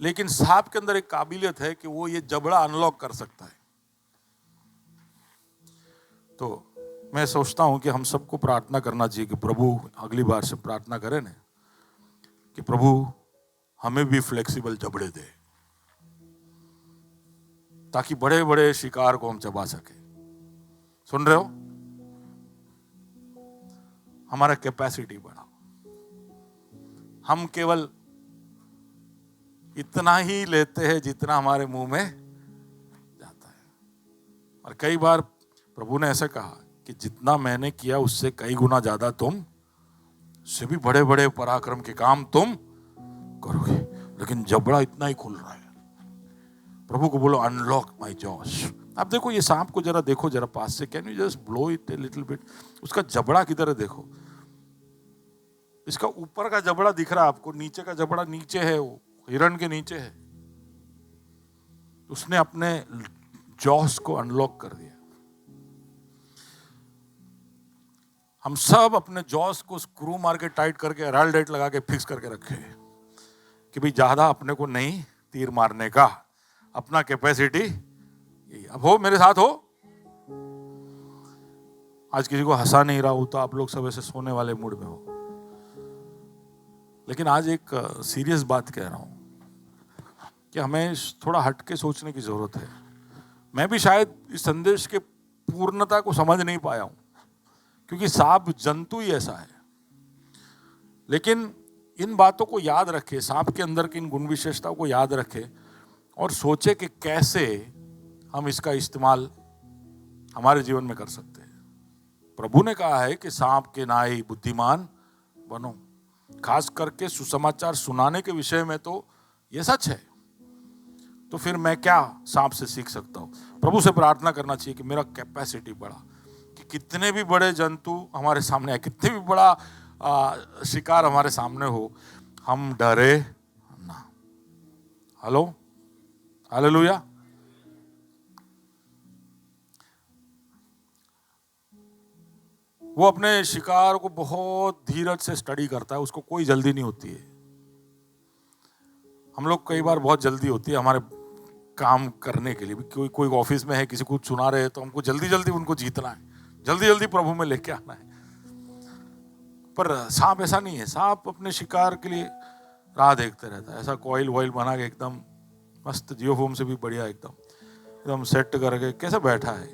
लेकिन सांप के अंदर एक काबिलियत है कि वो ये जबड़ा अनलॉक कर सकता है। तो मैं सोचता हूं कि हम सबको प्रार्थना करना चाहिए कि प्रभु, अगली बार से प्रार्थना करें ना कि प्रभु हमें भी फ्लेक्सिबल जबड़े दे, ताकि बड़े बड़े शिकार को हम चबा सके। सुन रहे हो? हमारा कैपेसिटी बढ़ा। हम केवल इतना ही लेते हैं जितना हमारे मुंह में जाता है। और कई बार प्रभु ने ऐसा कहा कि जितना मैंने किया उससे कई गुना ज्यादा तुम, उससे भी बड़े बड़े पराक्रम के काम तुम करोगे। लेकिन जबड़ा इतना ही खुल रहा है। प्रभु को बोलो अनलॉक माय जॉस। आप देखो ये सांप को जरा देखो, जरा पास से, can you just blow it a little bit. उसका जबड़ा किधर है देखो, इसका ऊपर का जबड़ा दिख रहा है आपको, नीचे का जबड़ा नीचे है, वो हिरण के नीचे है। उसने अपने जॉस को अनलॉक कर दिया। हम सब अपने जॉस को स्क्रू मार के टाइट करके हेराल्ड लगा के फिक्स करके रखे कि भाई ज्यादा अपने को नहीं तीर मारने का, अपना कैपेसिटी यही। अब हो मेरे साथ हो। आज किसी को हंसा नहीं रहा हो तो आप लोग सब ऐसे सोने वाले मूड में हो, लेकिन आज एक सीरियस बात कह रहा हूं कि हमें थोड़ा हटके सोचने की जरूरत है। मैं भी शायद इस संदेश के पूर्णता को समझ नहीं पाया हूं, क्योंकि सांप जंतु ही ऐसा है। लेकिन इन बातों को याद रखे, सांप के अंदर की इन गुण विशेषताओं को याद रखे और सोचे कि कैसे हम इसका इस्तेमाल हमारे जीवन में कर सकते हैं। प्रभु ने कहा है कि सांप के नाई बुद्धिमान बनो। खास करके सुसमाचार सुनाने के विषय में तो यह सच है। तो फिर मैं क्या सांप से सीख सकता हूं? प्रभु से प्रार्थना करना चाहिए कि मेरा कैपेसिटी बढ़ा, कि कितने भी बड़े जंतु हमारे सामने आए, कितने भी बड़ा शिकार हमारे सामने हो, हम डरे ना। Hello, hallelujah. वो अपने शिकार को बहुत धीरज से स्टडी करता है, उसको कोई जल्दी नहीं होती है। हम लोग कई बार बहुत जल्दी होती है हमारे काम करने के लिए भी। कोई ऑफिस में है, किसी को सुना रहे हैं, तो हमको जल्दी जल्दी उनको जीतना है, जल्दी जल्दी प्रभु में लेके आना है। पर सांप ऐसा नहीं है। सांप अपने शिकार के लिए राह देखते रहता है, ऐसा कॉइल वॉइल बना के एकदम मस्त जियो फोन से भी बढ़िया, एकदम एकदम सेट करके कैसे बैठा है।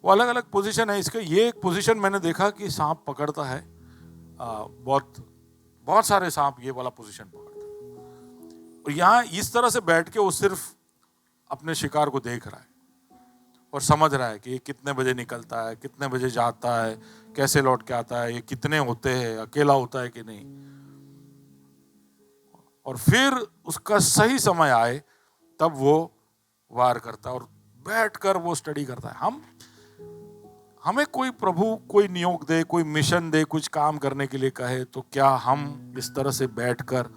वो अलग अलग पोजीशन है इसके। ये एक पोजीशन मैंने देखा कि सांप पकड़ता है, बहुत बहुत सारे सांप ये वाला पोजीशन पकड़ता है। और यहाँ इस तरह से बैठ के वो सिर्फ अपने शिकार को देख रहा है और समझ रहा है कि ये कितने बजे निकलता है, कितने बजे जाता है, कैसे लौट के आता है, ये कितने होते हैं, अकेला होता है कि नहीं। और फिर उसका सही समय आए तब वो वार करता है और बैठकर वो स्टडी करता है। हमें कोई प्रभु कोई नियोग दे, कोई मिशन दे, कुछ काम करने के लिए कहे, तो क्या हम इस तरह से बैठकर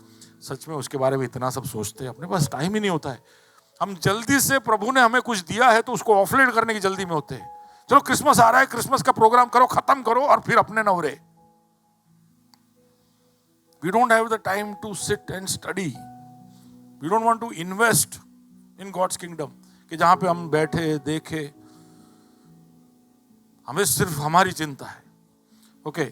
सच में उसके बारे में इतना सब सोचते हैं? अपने पास टाइम ही नहीं होता है। हम जल्दी से, प्रभु ने हमें कुछ दिया है तो उसको ऑफलोड करने की जल्दी में होते हैं। चलो क्रिसमस आ रहा है, क्रिसमस का प्रोग्राम करो, खत्म करो और फिर अपने नवरे। We don't have the time to sit and study. We don't want to invest in God's kingdom. कि जहां पे हम बैठे देखे, हमें सिर्फ हमारी चिंता है। ओके,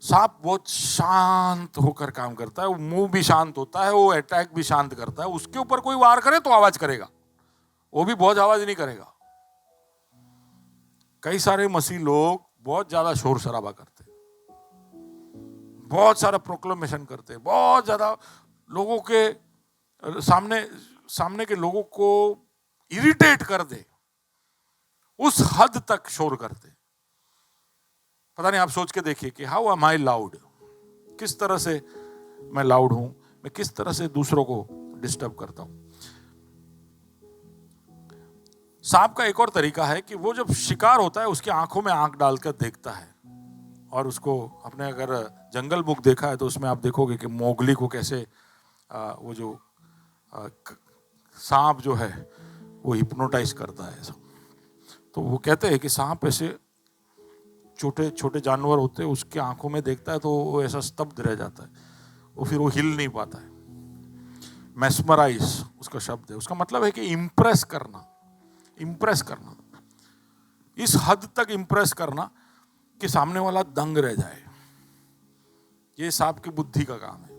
सांप बहुत शांत होकर काम करता है, वो मुंह भी शांत होता है, वो अटैक भी शांत करता है। उसके ऊपर कोई वार करे तो आवाज करेगा, वो भी बहुत आवाज नहीं करेगा। कई सारे मसीह लोग बहुत ज्यादा शोर शराबा करते, बहुत सारा प्रोक्लेमेशन करते, बहुत ज्यादा लोगों के सामने के लोगों को इरिटेट कर दे, उस हद तक शोर करते। पता नहीं, आप सोच के देखिए कि हाउ एम आई लाउड, किस तरह से मैं लाउड हूं, मैं किस तरह से दूसरों को डिस्टर्ब करता हूं। सांप का एक और तरीका है कि वो जब शिकार होता है उसकी आंखों में आंख डालकर देखता है। और उसको अपने, अगर जंगल बुक देखा है तो उसमें आप देखोगे कि मोगली को कैसे वो जो सांप जो है वो हिप्नोटाइज करता है सब। तो वो कहते हैं कि सांप ऐसे छोटे छोटे जानवर होते हैं, उसके आंखों में देखता है तो वो ऐसा स्तब्ध रह जाता है, वो फिर वो हिल नहीं पाता है। मैस्मराइज उसका शब्द है, उसका मतलब है कि इम्प्रेस करना, इम्प्रेस करना, इस हद तक इम्प्रेस करना कि सामने वाला दंग रह जाए। ये सांप की बुद्धि का काम है।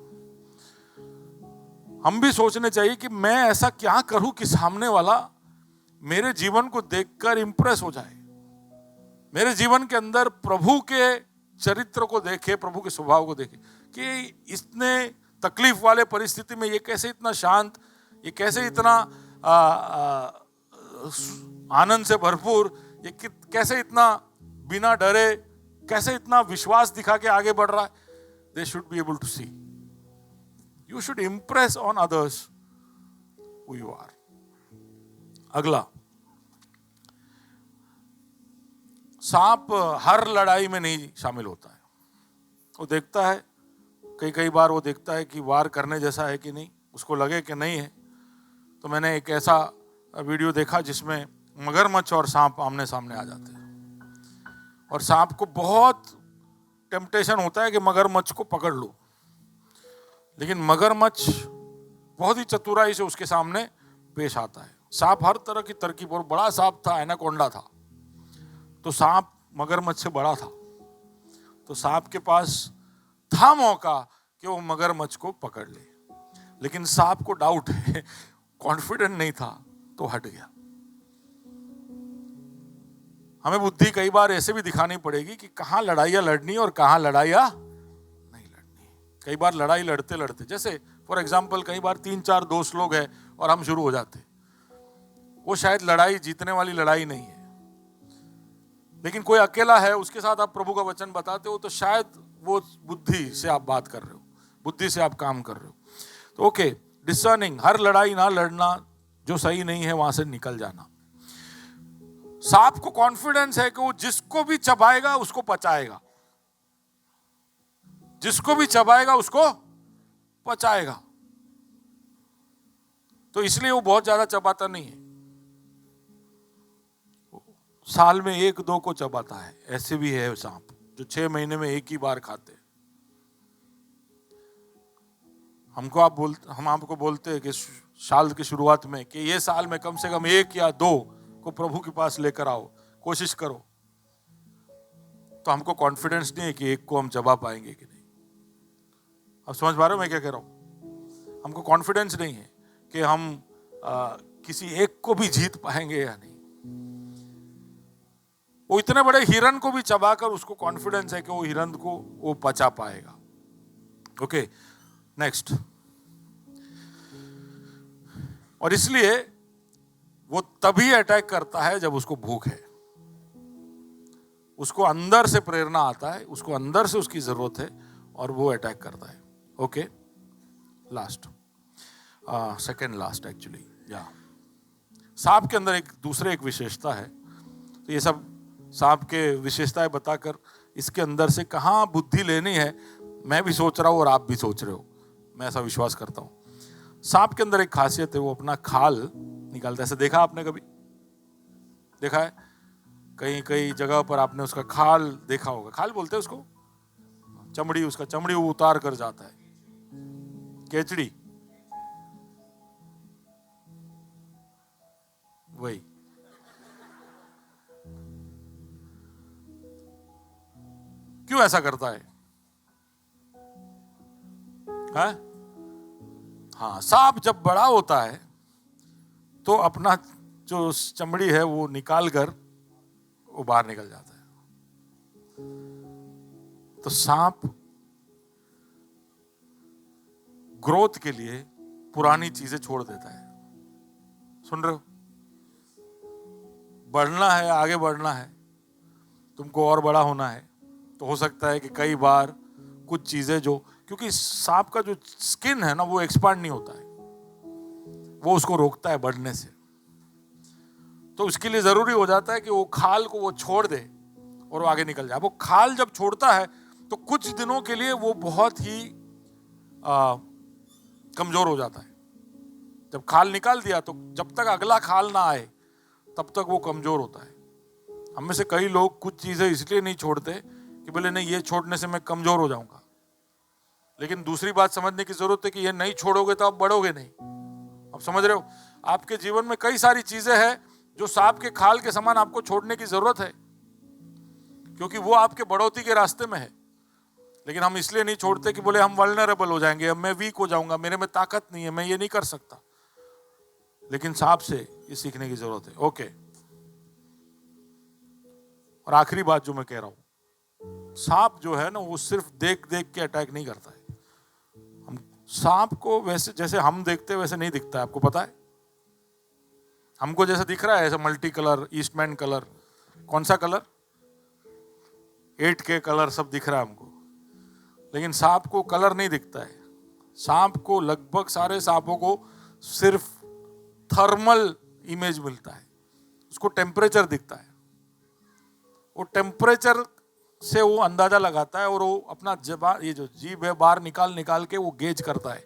हम भी सोचने चाहिए कि मैं ऐसा क्या करूं कि सामने वाला मेरे जीवन को देखकर इंप्रेस हो जाए, मेरे जीवन के अंदर प्रभु के चरित्र को देखे, प्रभु के स्वभाव को देखे कि इसने तकलीफ वाले परिस्थिति में ये कैसे इतना शांत, ये कैसे इतना आनंद से भरपूर, ये कैसे इतना बिना डरे, कैसे इतना विश्वास दिखा के आगे बढ़ रहा है। They should be able to see. You should impress on others who you are. अगला, सांप हर लड़ाई में नहीं शामिल होता है। वो देखता है, कई बार वो देखता है कि वार करने जैसा है कि नहीं, उसको लगे कि नहीं है। तो मैंने एक ऐसा वीडियो देखा जिसमें मगरमच्छ और सांप आमने सामने आ जाते हैं, और सांप को बहुत टेम्पटेशन होता है कि मगरमच्छ को पकड़ लो, लेकिन मगरमच्छ बहुत ही चतुराई से उसके सामने पेश आता है। सांप हर तरह की तरकीब, और बड़ा सांप था, एनाकोंडा था, तो सांप मगरमच्छ से बड़ा था, तो सांप के पास था मौका कि वो मगरमच्छ को पकड़ ले, लेकिन सांप को डाउट है, कॉन्फिडेंट नहीं था, तो हट गया। हमें बुद्धि कई बार ऐसे भी दिखानी पड़ेगी कि कहाँ लड़ाइयाँ लड़नी और कहाँ लड़ाइयाँ नहीं लड़नी। कई बार लड़ाई लड़ते लड़ते, जैसे फॉर एग्जाम्पल कई बार 3-4 दोस्त लोग हैं और हम शुरू हो जाते, वो शायद लड़ाई जीतने वाली लड़ाई नहीं है, लेकिन कोई अकेला है, उसके साथ आप प्रभु का वचन बताते हो, तो शायद वो बुद्धि से आप बात कर रहे हो, बुद्धि से आप काम कर रहे हो। तो ओके, डिसर्निंग, हर लड़ाई ना लड़ना, जो सही नहीं है वहां से निकल जाना। सांप को कॉन्फिडेंस है कि वो जिसको भी चबाएगा उसको पचाएगा, जिसको भी चबाएगा उसको पचाएगा, तो इसलिए वो बहुत ज्यादा चबाता नहीं है, साल में 1-2 को चबाता है। ऐसे भी है सांप जो 6 महीने में एक ही बार खाते हैं। हम आपको बोलते हैं कि साल की शुरुआत में कि ये साल में कम से कम 1 या 2 को प्रभु के पास लेकर आओ, कोशिश करो, तो हमको कॉन्फिडेंस नहीं है कि 1 को हम चबा पाएंगे कि नहीं। अब समझ पा रहे हो मैं क्या कह रहा हूं? हमको कॉन्फिडेंस नहीं है कि हम किसी एक को भी जीत पाएंगे या नहीं। वो इतने बड़े हिरन को भी चबाकर उसको कॉन्फिडेंस है कि वो हिरन को वो पचा पाएगा। Okay, next. और इसलिए वो तभी अटैक करता है जब उसको भूख है, उसको अंदर से प्रेरणा आता है, उसको अंदर से उसकी जरूरत है और वो अटैक करता है। Okay, last, second last actually, या सांप के अंदर एक विशेषता है। तो ये सब सांप के विशेषताएं बताकर इसके अंदर से कहाँ बुद्धि लेनी है मैं भी सोच रहा हूँ और आप भी सोच रहे हो, मैं ऐसा विश्वास करता हूँ। सांप के अंदर एक खासियत है, वो अपना खाल निकालता है। ऐसे देखा आपने कभी? देखा है? कई कई जगह पर आपने उसका खाल देखा होगा। खाल बोलते हैं उसको, चमड़ी, उसका चमड़ी वो उतार कर जाता है, केचड़ी, वही। क्यों ऐसा करता है? हाँ, सांप जब बड़ा होता है तो अपना जो चमड़ी है वो निकाल कर वो बाहर निकल जाता है। तो सांप ग्रोथ के लिए पुरानी चीजें छोड़ देता है। सुन रहे हो? बढ़ना है, आगे बढ़ना है, तुमको और बड़ा होना है, तो हो सकता है कि कई बार कुछ चीजें जो, क्योंकि सांप का जो स्किन है ना वो एक्सपांड नहीं होता है, वो उसको रोकता है बढ़ने से। तो उसके लिए जरूरी हो जाता है कि वो खाल को वो छोड़ दे और वो आगे निकल जाए। वो खाल जब छोड़ता है तो कुछ दिनों के लिए वो बहुत ही कमजोर हो जाता है। जब खाल निकाल दिया तो जब तक अगला खाल ना आए तब तक वो कमजोर होता है। हम में से कई लोग कुछ चीजें इसलिए नहीं छोड़ते कि बोले नहीं ये छोड़ने से मैं कमजोर हो जाऊंगा, लेकिन दूसरी बात समझने की जरूरत है कि ये नहीं छोड़ोगे तो आप बढ़ोगे नहीं। आप समझ रहे हो? आपके जीवन में कई सारी चीजें हैं जो सांप के खाल के समान आपको छोड़ने की जरूरत है, क्योंकि वो आपके बढ़ोतरी के रास्ते में है। लेकिन हम इसलिए नहीं छोड़ते कि बोले हम वल्नरेबल हो जाएंगे, अब मैं वीक हो जाऊंगा, मेरे में ताकत नहीं है, मैं ये नहीं कर सकता। लेकिन सांप से ये सीखने की जरूरत है। ओके, और आखिरी बात जो मैं कह रहा हूं, सांप जो है ना वो सिर्फ देख देख के अटैक नहीं करता है। हम सांप को वैसे जैसे हम देखते हैं वैसे नहीं दिखता है। आपको पता है? हमको जैसे दिख रहा है ऐसे मल्टी कलर, ईस्टमैन कलर, कौन सा कलर, 8K कलर सब दिख रहा है हमको, लेकिन सांप को कलर नहीं दिखता है। सांप को, लगभग सारे सांपों को सिर्फ थर्मल इमेज मिलता है, उसको टेम्परेचर दिखता है। वो टेम्परेचर से वो अंदाजा लगाता है और वो अपना जबान, ये जो जीभ है, बाहर निकाल निकाल के वो गेज करता है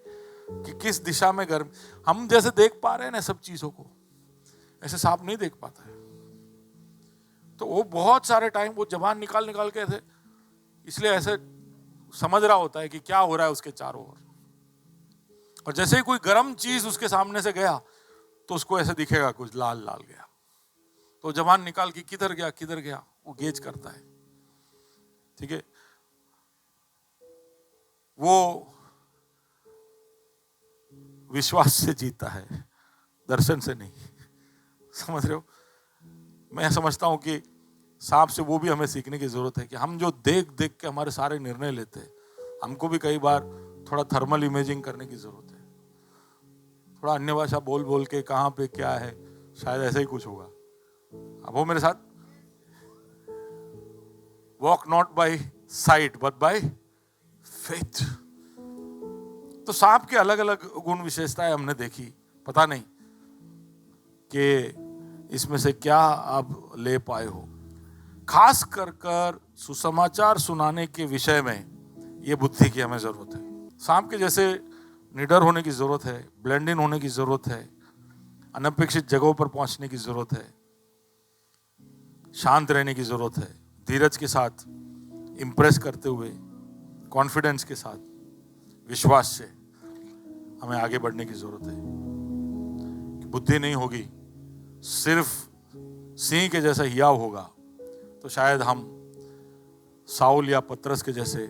कि किस दिशा में गर्म। हम जैसे देख पा रहे हैं ना सब चीजों को, ऐसे सांप नहीं देख पाता है। तो वो बहुत सारे टाइम वो जबान निकाल निकाल के ऐसे, इसलिए ऐसे समझ रहा होता है कि क्या हो रहा है उसके चारों ओर। और जैसे ही कोई गर्म चीज उसके सामने से गया तो उसको ऐसे दिखेगा कुछ लाल लाल गया, तो जबान निकाल के किधर गया किधर गया वो गेज करता है। ठीक है, वो विश्वास से जीता है, दर्शन से नहीं। समझ रहे हो? मैं समझता हूं कि सांप से वो भी हमें सीखने की जरूरत है कि हम जो देख देख के हमारे सारे निर्णय लेते हैं, हमको भी कई बार थोड़ा थर्मल इमेजिंग करने की जरूरत है। थोड़ा अन्य भाषा बोल बोल के कहाँ पे क्या है, शायद ऐसा ही कुछ होगा। अब वो मेरे साथ, walk not by sight but by faith. तो सांप के अलग अलग गुण विशेषताएं हमने देखी। पता नहीं कि इसमें से क्या आप ले पाए हो। खास कर सुसमाचार सुनाने के विषय में ये बुद्धि की हमें जरूरत है। सांप के जैसे निडर होने की जरूरत है, ब्लेंड इन होने की जरूरत है, अनपेक्षित जगहों पर पहुंचने की जरूरत है, शांत रहने की जरूरत है, धीरज के साथ, इंप्रेस करते हुए, कॉन्फिडेंस के साथ, विश्वास से हमें आगे बढ़ने की जरूरत है। बुद्धि नहीं होगी, सिर्फ सिंह के जैसा हियाव होगा, तो शायद हम साउल या पतरस के जैसे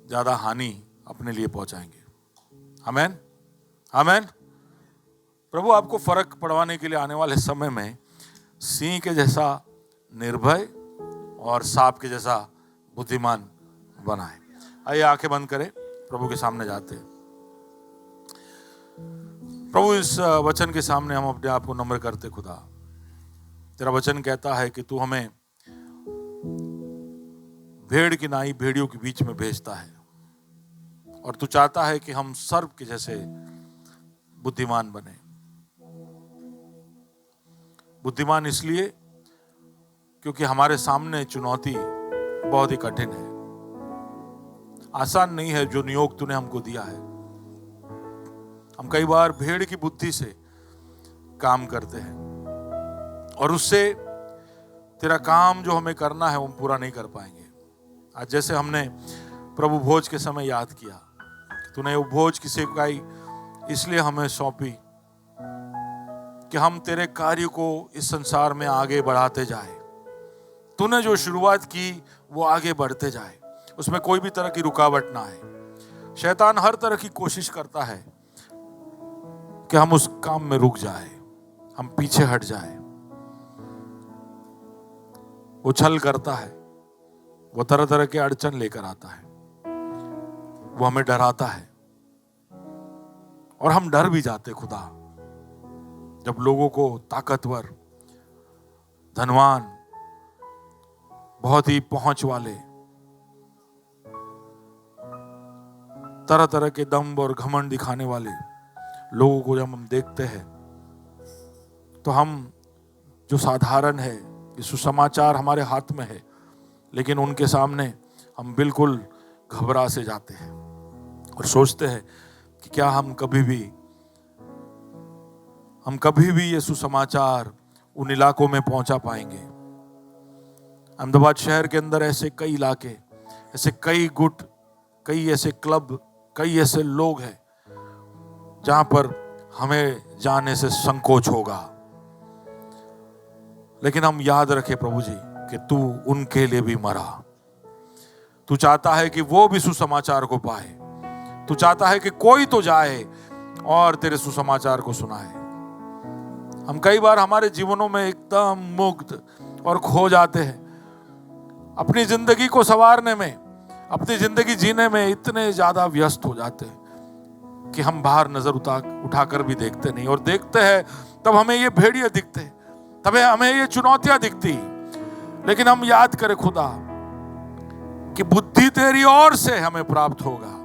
ज्यादा हानि अपने लिए पहुंचाएंगे। आमीन। आमेन। प्रभु आपको फर्क पड़वाने के लिए आने वाले समय में सिंह के जैसा निर्भय और सांप के जैसा बुद्धिमान बनाए। आइए आंखें बंद करें, प्रभु के सामने जाते हैं। प्रभु इस वचन के सामने हम अपने आप को नम्र करते। खुदा तेरा वचन कहता है कि तू हमें भेड़ की नाई भेड़ियों के बीच में भेजता है और तू चाहता है कि हम सर्प के जैसे बुद्धिमान बने। बुद्धिमान इसलिए क्योंकि हमारे सामने चुनौती बहुत ही कठिन है, आसान नहीं है जो नियोग तूने हमको दिया है। हम कई बार भेड़ की बुद्धि से काम करते हैं और उससे तेरा काम जो हमें करना है वो पूरा नहीं कर पाएंगे। आज जैसे हमने प्रभु भोज के समय याद किया, तूने वो भोज की सेवकाई इसलिए हमें सौंपी कि हम तेरे कार्य को इस संसार में आगे बढ़ाते जाए। तूने जो शुरुआत की वो आगे बढ़ते जाए, उसमें कोई भी तरह की रुकावट ना आए। शैतान हर तरह की कोशिश करता है कि हम उस काम में रुक जाए, हम पीछे हट जाए। वो छल करता है, वो तरह तरह के अड़चन लेकर आता है, वो हमें डराता है और हम डर भी जाते खुदा जब लोगों को ताकतवर, धनवान, बहुत ही पहुंच वाले, तरह तरह के दम्भ और घमंड दिखाने वाले लोगों को जब हम देखते हैं तो हम जो साधारण है, ये सुसमाचार हमारे हाथ में है, लेकिन उनके सामने हम बिल्कुल घबरा से जाते हैं और सोचते हैं कि क्या हम कभी भी ये सुसमाचार उन इलाकों में पहुंचा पाएंगे। अहमदाबाद शहर के अंदर ऐसे कई इलाके, ऐसे कई गुट, कई ऐसे क्लब, कई ऐसे लोग हैं जहां पर हमें जाने से संकोच होगा, लेकिन हम याद रखें प्रभु जी कि तू उनके लिए भी मरा। तू चाहता है कि वो भी सुसमाचार को पाए। तू चाहता है कि कोई तो जाए और तेरे सुसमाचार को सुनाए। हम कई बार हमारे जीवनों में एकदम मुग्ध और खो जाते हैं, अपनी जिंदगी को संवारने में, अपनी जिंदगी जीने में इतने ज्यादा व्यस्त हो जाते हैं कि हम बाहर नजर उठाकर भी देखते नहीं, और देखते हैं तब हमें ये भेड़िए दिखते, तब हमें ये चुनौतियां दिखती। लेकिन हम याद करें खुदा कि बुद्धि तेरी ओर से हमें प्राप्त होगा,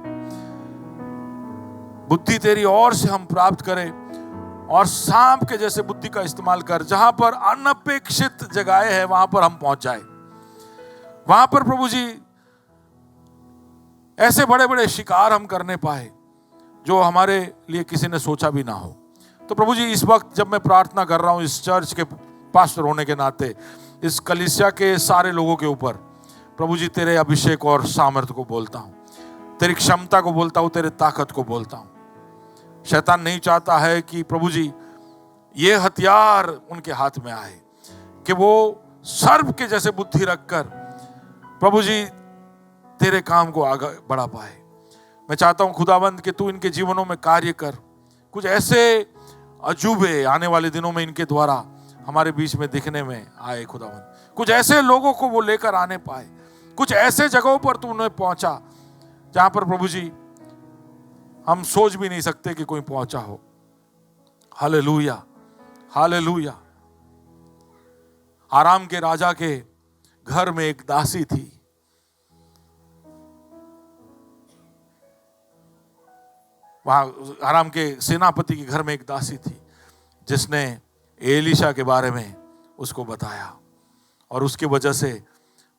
बुद्धि तेरी ओर से हम प्राप्त करें और सांप के जैसे बुद्धि का इस्तेमाल कर, जहां पर अनपेक्षित जगहें हैं वहां पर हम पहुंच जाए। वहां पर प्रभु जी ऐसे बड़े बड़े शिकार हम करने पाए जो हमारे लिए किसी ने सोचा भी ना हो। तो प्रभु जी इस वक्त जब मैं प्रार्थना कर रहा हूं, इस चर्च के पास्टर होने के नाते, इस कलीसिया के सारे लोगों के ऊपर, प्रभु जी तेरे अभिषेक और सामर्थ्य को बोलता हूं, तेरी क्षमता को बोलता हूं, तेरे ताकत को बोलता हूं। शैतान नहीं चाहता है कि प्रभु जी ये हथियार उनके हाथ में आए कि वो सर्प के जैसे बुद्धि रखकर प्रभु जी तेरे काम को आगे बढ़ा पाए। मैं चाहता हूं खुदाबंद कि तू इनके जीवनों में कार्य कर, कुछ ऐसे अजूबे आने वाले दिनों में इनके द्वारा हमारे बीच में दिखने में आए खुदाबंद। कुछ ऐसे लोगों को वो लेकर आने पाए, कुछ ऐसे जगहों पर तू उन्हें पहुंचा जहां पर प्रभु जी हम सोच भी नहीं सकते कि कोई पहुंचा हो। Hallelujah, hallelujah. आराम के राजा के घर में एक दासी थी, वहां आराम के सेनापति के घर में एक दासी थी जिसने एलीशा के बारे में उसको बताया, और उसकी वजह से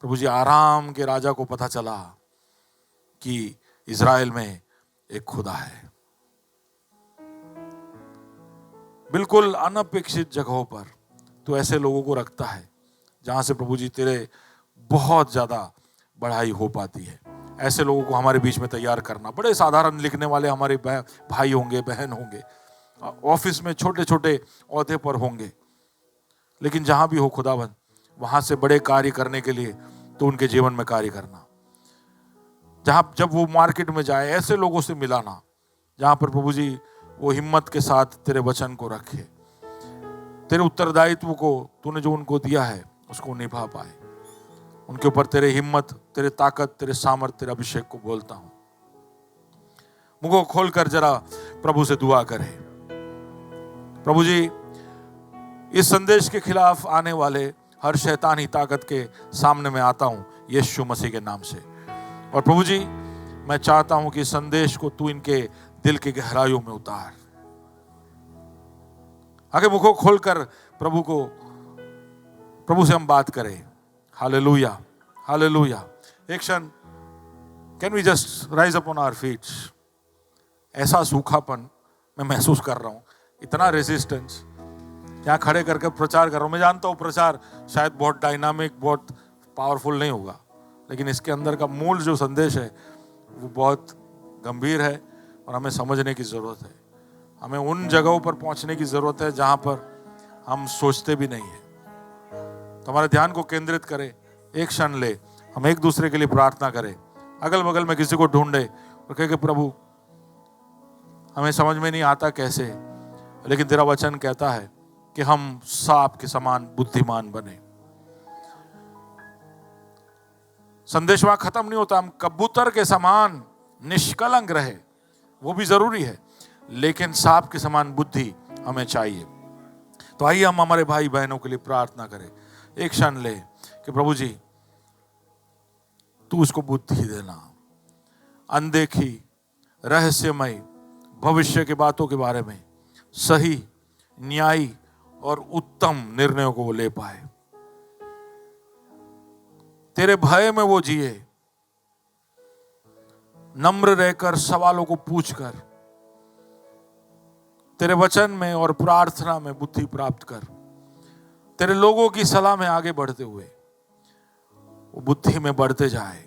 प्रभु जी आराम के राजा को पता चला कि इज़राइल में एक खुदा है। बिल्कुल अनपेक्षित जगहों पर तो ऐसे लोगों को रखता है जहां से प्रभु जी तेरे बहुत ज्यादा बढ़ाई हो पाती है। ऐसे लोगों को हमारे बीच में तैयार करना। बड़े साधारण लिखने वाले हमारे भाई होंगे, बहन होंगे, ऑफिस में छोटे छोटे ओहदे पर होंगे, लेकिन जहां भी हो खुदाबंद, वहां से बड़े कार्य करने के लिए तो उनके जीवन में कार्य करना। जब वो मार्केट में जाए ऐसे लोगों से मिलाना जहां पर प्रभु जी वो हिम्मत के साथ तेरे वचन को रखे, तेरे उत्तरदायित्व को तूने जो उनको दिया है उसको निभा पाए। उनके ऊपर तेरे हिम्मत, तेरे ताकत, तेरे सामर्थ, तेरे अभिषेक को बोलता हूं। मुझको खोलकर जरा प्रभु से दुआ करे। प्रभु जी, इस संदेश के खिलाफ आने वाले हर शैतानी ताकत के सामने मैं आता हूं यीशु मसीह के नाम से। और प्रभु जी, मैं चाहता हूं कि इस संदेश को तू इनके दिल की गहराइयों में उतार। आगे मुखों खोलकर प्रभु से हम बात करें। Hallelujah, hallelujah. एक क्षण, can we just rise up on our feet. ऐसा सूखापन मैं महसूस कर रहा हूं, इतना रेजिस्टेंस। यहाँ खड़े करके प्रचार कर रहा हूं। मैं जानता हूं प्रचार शायद बहुत डायनामिक, बहुत पावरफुल नहीं होगा, लेकिन इसके अंदर का मूल जो संदेश है वो बहुत गंभीर है और हमें समझने की जरूरत है। हमें उन जगहों पर पहुंचने की जरूरत है जहां पर हम सोचते भी नहीं है। तो हमारे ध्यान को केंद्रित करें, एक क्षण ले, हम एक दूसरे के लिए प्रार्थना करें। अगल बगल में किसी को ढूंढे और कहे कि प्रभु, हमें समझ में नहीं आता कैसे, लेकिन तेरा वचन कहता है कि हम सांप के समान बुद्धिमान बने। संदेश वहां खत्म नहीं होता। हम कबूतर के समान निष्कलंक रहे, वो भी जरूरी है, लेकिन सांप के समान बुद्धि हमें चाहिए। तो आइए हम हमारे भाई बहनों के लिए प्रार्थना करें। एक क्षण ले कि प्रभु जी, तू उसको बुद्धि देना, अनदेखी, रहस्यमय भविष्य की बातों के बारे में सही, न्यायी और उत्तम निर्णयों को वो ले पाए। तेरे भय में वो जिए, नम्र रहकर, सवालों को पूछकर, तेरे वचन में और प्रार्थना में बुद्धि प्राप्त कर, तेरे लोगों की सलाह में आगे बढ़ते हुए वो बुद्धि में बढ़ते जाए।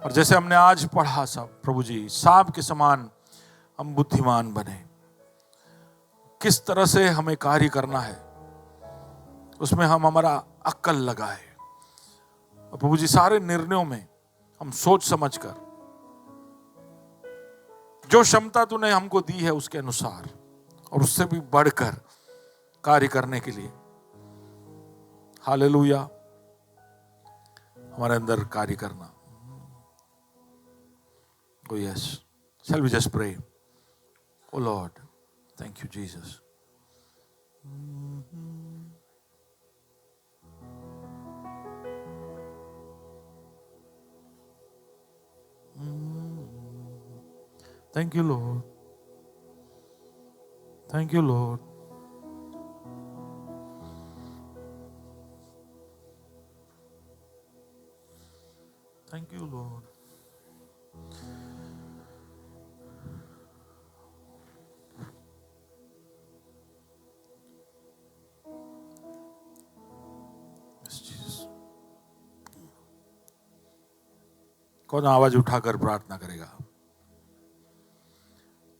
और जैसे हमने आज पढ़ा सब प्रभु जी, सांप के समान हम बुद्धिमान बने। किस तरह से हमें कार्य करना है उसमें हम हमारा अक्ल लगाए। और प्रभु जी, सारे निर्णयों में हम सोच समझकर, जो क्षमता तूने हमको दी है उसके अनुसार और उससे भी बढ़कर कार्य करने के लिए, हालेलुया, हमारे अंदर कार्य करना। Oh yes. Shall we just pray? Oh Lord, thank you Jesus. Thank you Lord. Thank you Lord. Thank you Lord. कौन आवाज उठाकर प्रार्थना करेगा?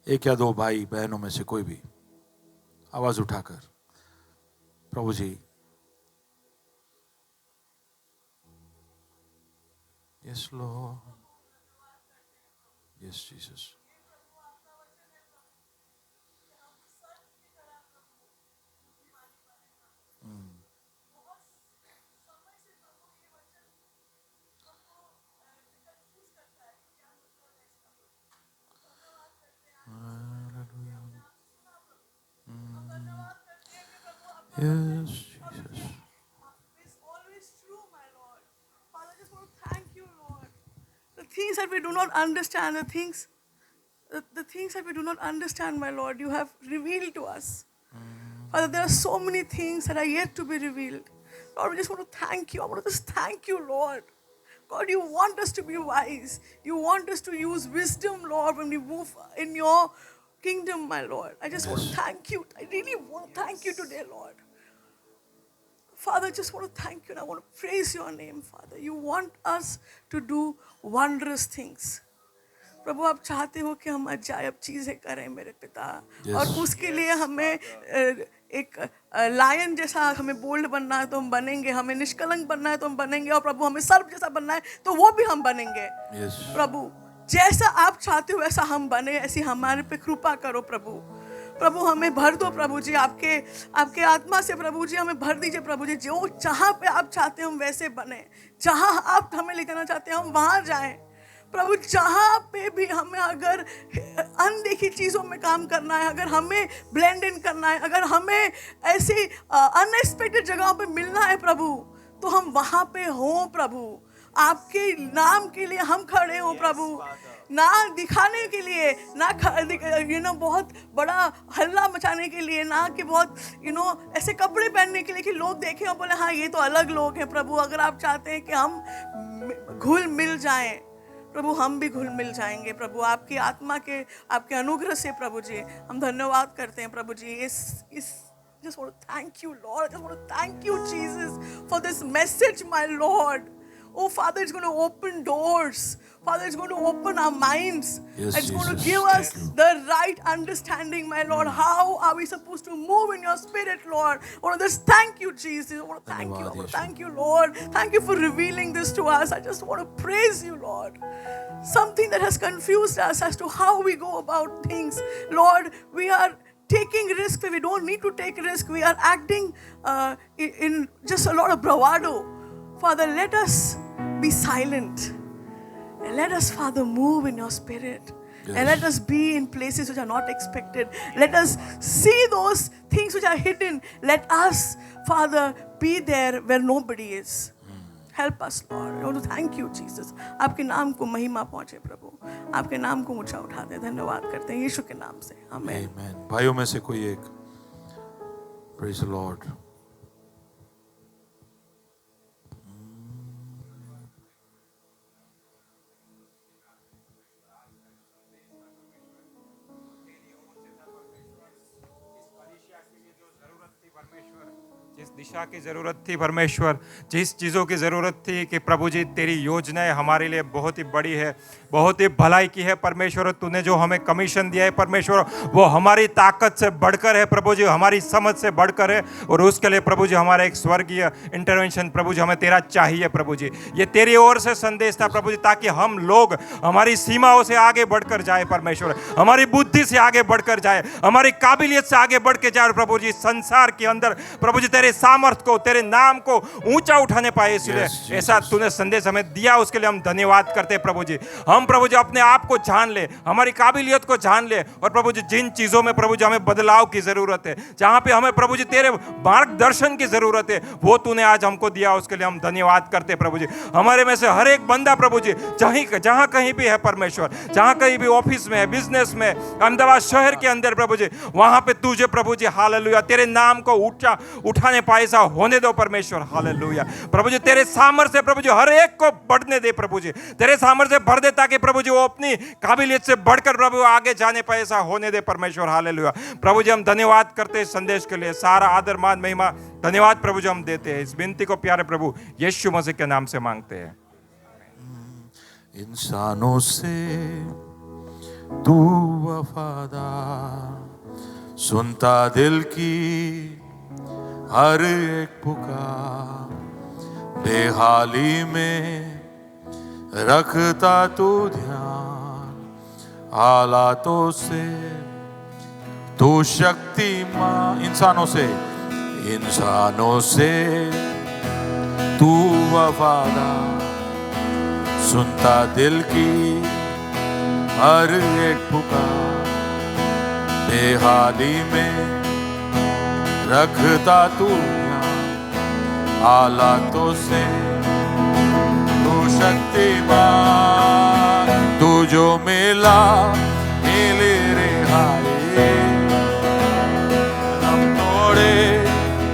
एक या दो भाई बहनों में से कोई भी आवाज उठाकर, प्रभु जी, yes lord, yes Jesus, yes Jesus. It's always true, my Lord. Father, I just want to thank you, Lord. The things that we do not understand, the things that we do not understand, my Lord, you have revealed to us. Father, there are so many things that are yet to be revealed. Lord, we just want to thank you. I want to just thank you, Lord. God, you want us to be wise. You want us to use wisdom, Lord, when we move in your kingdom, my Lord. I just want to thank you. I really want to thank you today, Lord. Father, I just want to thank you and I want to praise your name, Father. You want us to do wondrous things. प्रभु, आप चाहते हो कि हम अजायब चीजें करें मेरे पिता, और उसके लिए हमें एक लायन जैसा हमें बोल्ड बनना है तो हम बनेंगे, हमें निष्कलंक बनना है तो हम बनेंगे, और प्रभु हमें सर्प जैसा बनना है तो वो भी हम बनेंगे। प्रभु जैसा आप चाहते हो वैसा हम बने, ऐसी हमारे पे कृपा करो प्रभु। प्रभु हमें भर दो प्रभु जी, आपके आत्मा से प्रभु जी हमें भर दीजिए प्रभु जी। जो जहाँ पे आप चाहते हैं हम वैसे बने, जहाँ आप हमें ले जाना चाहते हैं हम वहाँ जाएं प्रभु। जहाँ पे भी हमें अगर अनदेखी चीज़ों में काम करना है, अगर हमें ब्लेंड इन करना है, अगर हमें ऐसी अनएक्सपेक्टेड जगहों पे मिलना है प्रभु, तो हम वहाँ पे हों प्रभु। आपके नाम के लिए हम खड़े हों प्रभु, ना दिखाने के लिए, ना बहुत बड़ा हल्ला मचाने के लिए, ना कि बहुत ऐसे कपड़े पहनने के लिए कि लोग देखें और बोले हाँ ये तो अलग लोग हैं प्रभु। अगर आप चाहते हैं कि हम घुल मिल जाएं प्रभु, हम भी घुल मिल जाएंगे प्रभु आपकी आत्मा के, आपके अनुग्रह से प्रभु जी। हम धन्यवाद करते हैं प्रभु जी। इस just want to thank you Lord, I just want to thank you Jesus for this message my Lord. Oh Father, it's going to open doors. Father, it's going to open our minds. Yes, it's going to Jesus. give us the right understanding, my Lord. How are we supposed to move in your spirit, Lord? I want to just thank you, Jesus. I want to thank you. I want to thank you, Lord. Thank you for revealing this to us. I just want to praise you, Lord. Something that has confused us as to how we go about things. Lord, we are taking risk where we don't need to take risk. We are acting in just a lot of bravado. Father, let us be silent. And let us, Father, move in your spirit. Yes. And let us be in places which are not expected. Let us see those things which are hidden. Let us, Father, be there where nobody is. Help us, Lord. I want to thank you, Jesus. आपके नाम को महिमा पहुंचे प्रभु, आपके नाम को ऊंचा उठा दे। धन्यवाद करते हैं यीशु के नाम से, आमीन। भाइयों में से कोई एक, प्रेज द लॉर्ड। जिस दिशा की ज़रूरत थी परमेश्वर, जिस चीज़ों की ज़रूरत थी कि प्रभु जी तेरी योजनाएं हमारे लिए बहुत ही बड़ी है, बहुत ही भलाई की है परमेश्वर। तूने जो हमें कमीशन दिया है परमेश्वर, वो हमारी ताकत से बढ़कर है प्रभु जी, हमारी समझ से बढ़कर है। और उसके लिए प्रभु जी हमारा एक स्वर्गीय इंटरवेंशन प्रभु जी हमें तेरा चाहिए प्रभु जी। ये तेरी ओर से संदेश था प्रभु जी, ताकि हम लोग हमारी सीमाओं से आगे बढ़कर जाए परमेश्वर, हमारी बुद्धि से आगे बढ़कर जाए, हमारी काबिलियत से आगे बढ़ के जाए प्रभु जी। संसार के अंदर प्रभु जी तेरे सामर्थ को, तेरे नाम को ऊंचा उठाने पाए, इसलिए ऐसा तूने संदेश हमें दिया, उसके लिए हम धन्यवाद करते हैं प्रभु जी। हम प्रभु जी अपने आप को जान ले, हमारी काबिलियत को जान ले, और प्रभु जी जिन चीजों में प्रभु जी हमें बदलाव की जरूरत है, जहां पे हमें प्रभु जी तेरे मार्गदर्शन की जरूरत है, वो तूने आज हमको दिया, उसके लिए हम धन्यवाद करते हैं प्रभु जी। हमारे में से हर एक बंदा प्रभु जी जहां कहीं भी है परमेश्वर, जहां कहीं भी ऑफिस में है, बिजनेस में, अहमदाबाद शहर के अंदर प्रभु जी, वहां पे तुझे प्रभु जी हालेलुया तेरे नाम को ऊंचा उठाने पाए ऐसा होने दो परमेश्वर, हालेलुया। प्रभु जी तेरे सामर्थ्य से प्रभु जी हर एक को बढ़ने दे प्रभु जी, तेरे सामर्थ्य से भर दे, ताकि प्रभु जी वो अपनी काबिलियत से बढ़कर प्रभु आगे जाने पाए, ऐसा होने दे परमेश्वर, हालेलुया। प्रभु जी हम धन्यवाद करते हैं संदेश के लिए, सारा आदर मान महिमा धन्यवाद प्रभु जी हम देते हैं। इस विनती को प्यारे प्रभु यीशु मसीह के नाम से मांगते हैं। इंसानों से तू वफादार, सुनता दिल की हर एक पुकार, बेहाली में रखता तू ध्यान, हालातों से तू शक्तिमान। इंसानों से तू वफादार, सुनता दिल की हर एक पुकार, बेहाली में रखता तू ध्यान, हालातों से तू शक्तिमान। तू जो मिला मिले रिहाई, हम तोड़े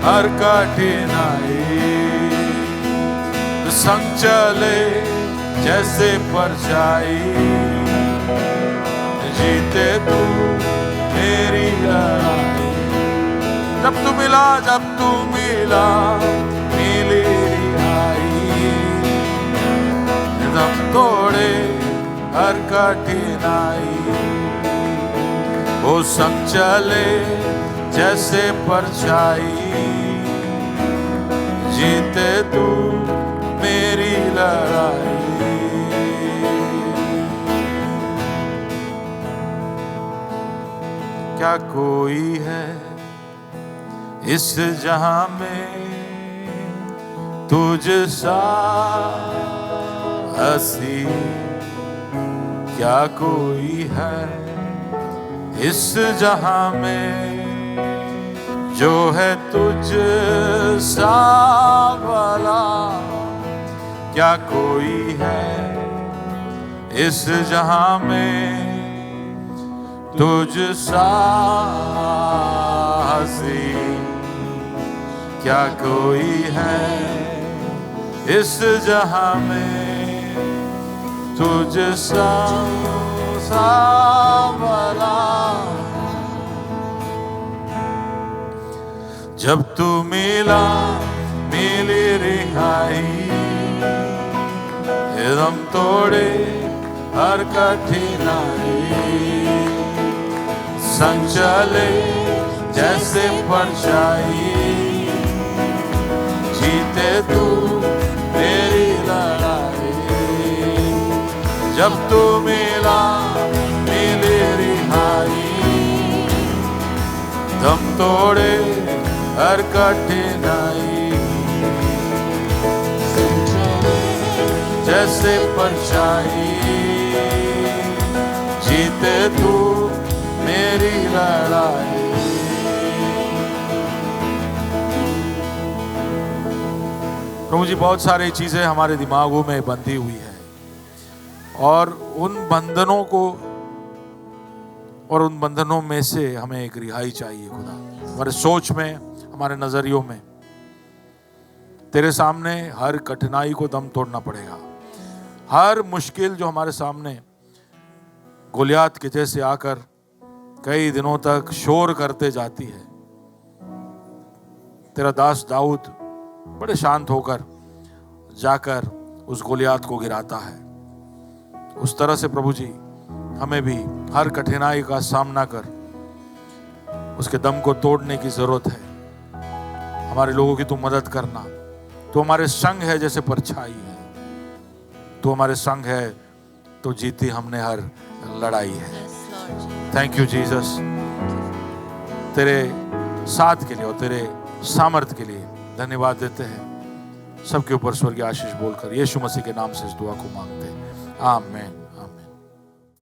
हर कठिनाई, संग चले जैसे परछाई, जीते तू मेरी लड़ाई। जब तू मिला मिली रिहाई, हम तोड़े हर कठिनाई, वो संग चले जैसे परछाई, जीते तू मेरी लड़ाई। क्या कोई है इस जहां में तुझ सा हंसी, क्या कोई है इस जहां में जो है तुझ सा वाला, क्या कोई है इस जहां में तुझ सा हंसी, क्या कोई है इस जहां में तुझ सा वाला। जब तू मिला मिली रिहाई, दम तोड़े हर कठिनाई, संग चले जैसे परछाई, जीते तू मेरी लड़ाई। जब तू मिला मिली रिहाई, दम तोड़े हर कठिनाई, जैसे परछाई, जीते तू मेरी लड़ाई। प्रभु जी, बहुत सारी चीजें हमारे दिमागों में बंधी हुई है और उन बंधनों को और उन बंधनों में से हमें एक रिहाई चाहिए खुदा। हमारे सोच में, हमारे नजरियों में तेरे सामने हर कठिनाई को दम तोड़ना पड़ेगा। हर मुश्किल जो हमारे सामने गोलियात के जैसे आकर कई दिनों तक शोर करते जाती है, तेरा दास दाऊद बड़े शांत होकर जाकर उस गोलियात को गिराता है। उस तरह से प्रभु जी हमें भी हर कठिनाई का सामना कर उसके दम को तोड़ने की जरूरत है। हमारे लोगों की तू मदद करना। तो हमारे संग है जैसे परछाई है, तो हमारे संग है तो जीती हमने हर लड़ाई है। थैंक यू जीसस, तेरे साथ के लिए और तेरे सामर्थ के लिए धन्यवाद देते हैं। सबके ऊपर स्वर्गीय आशीष बोलकर यीशु मसीह के नाम से इस दुआ को मांगते हैं, आमीन।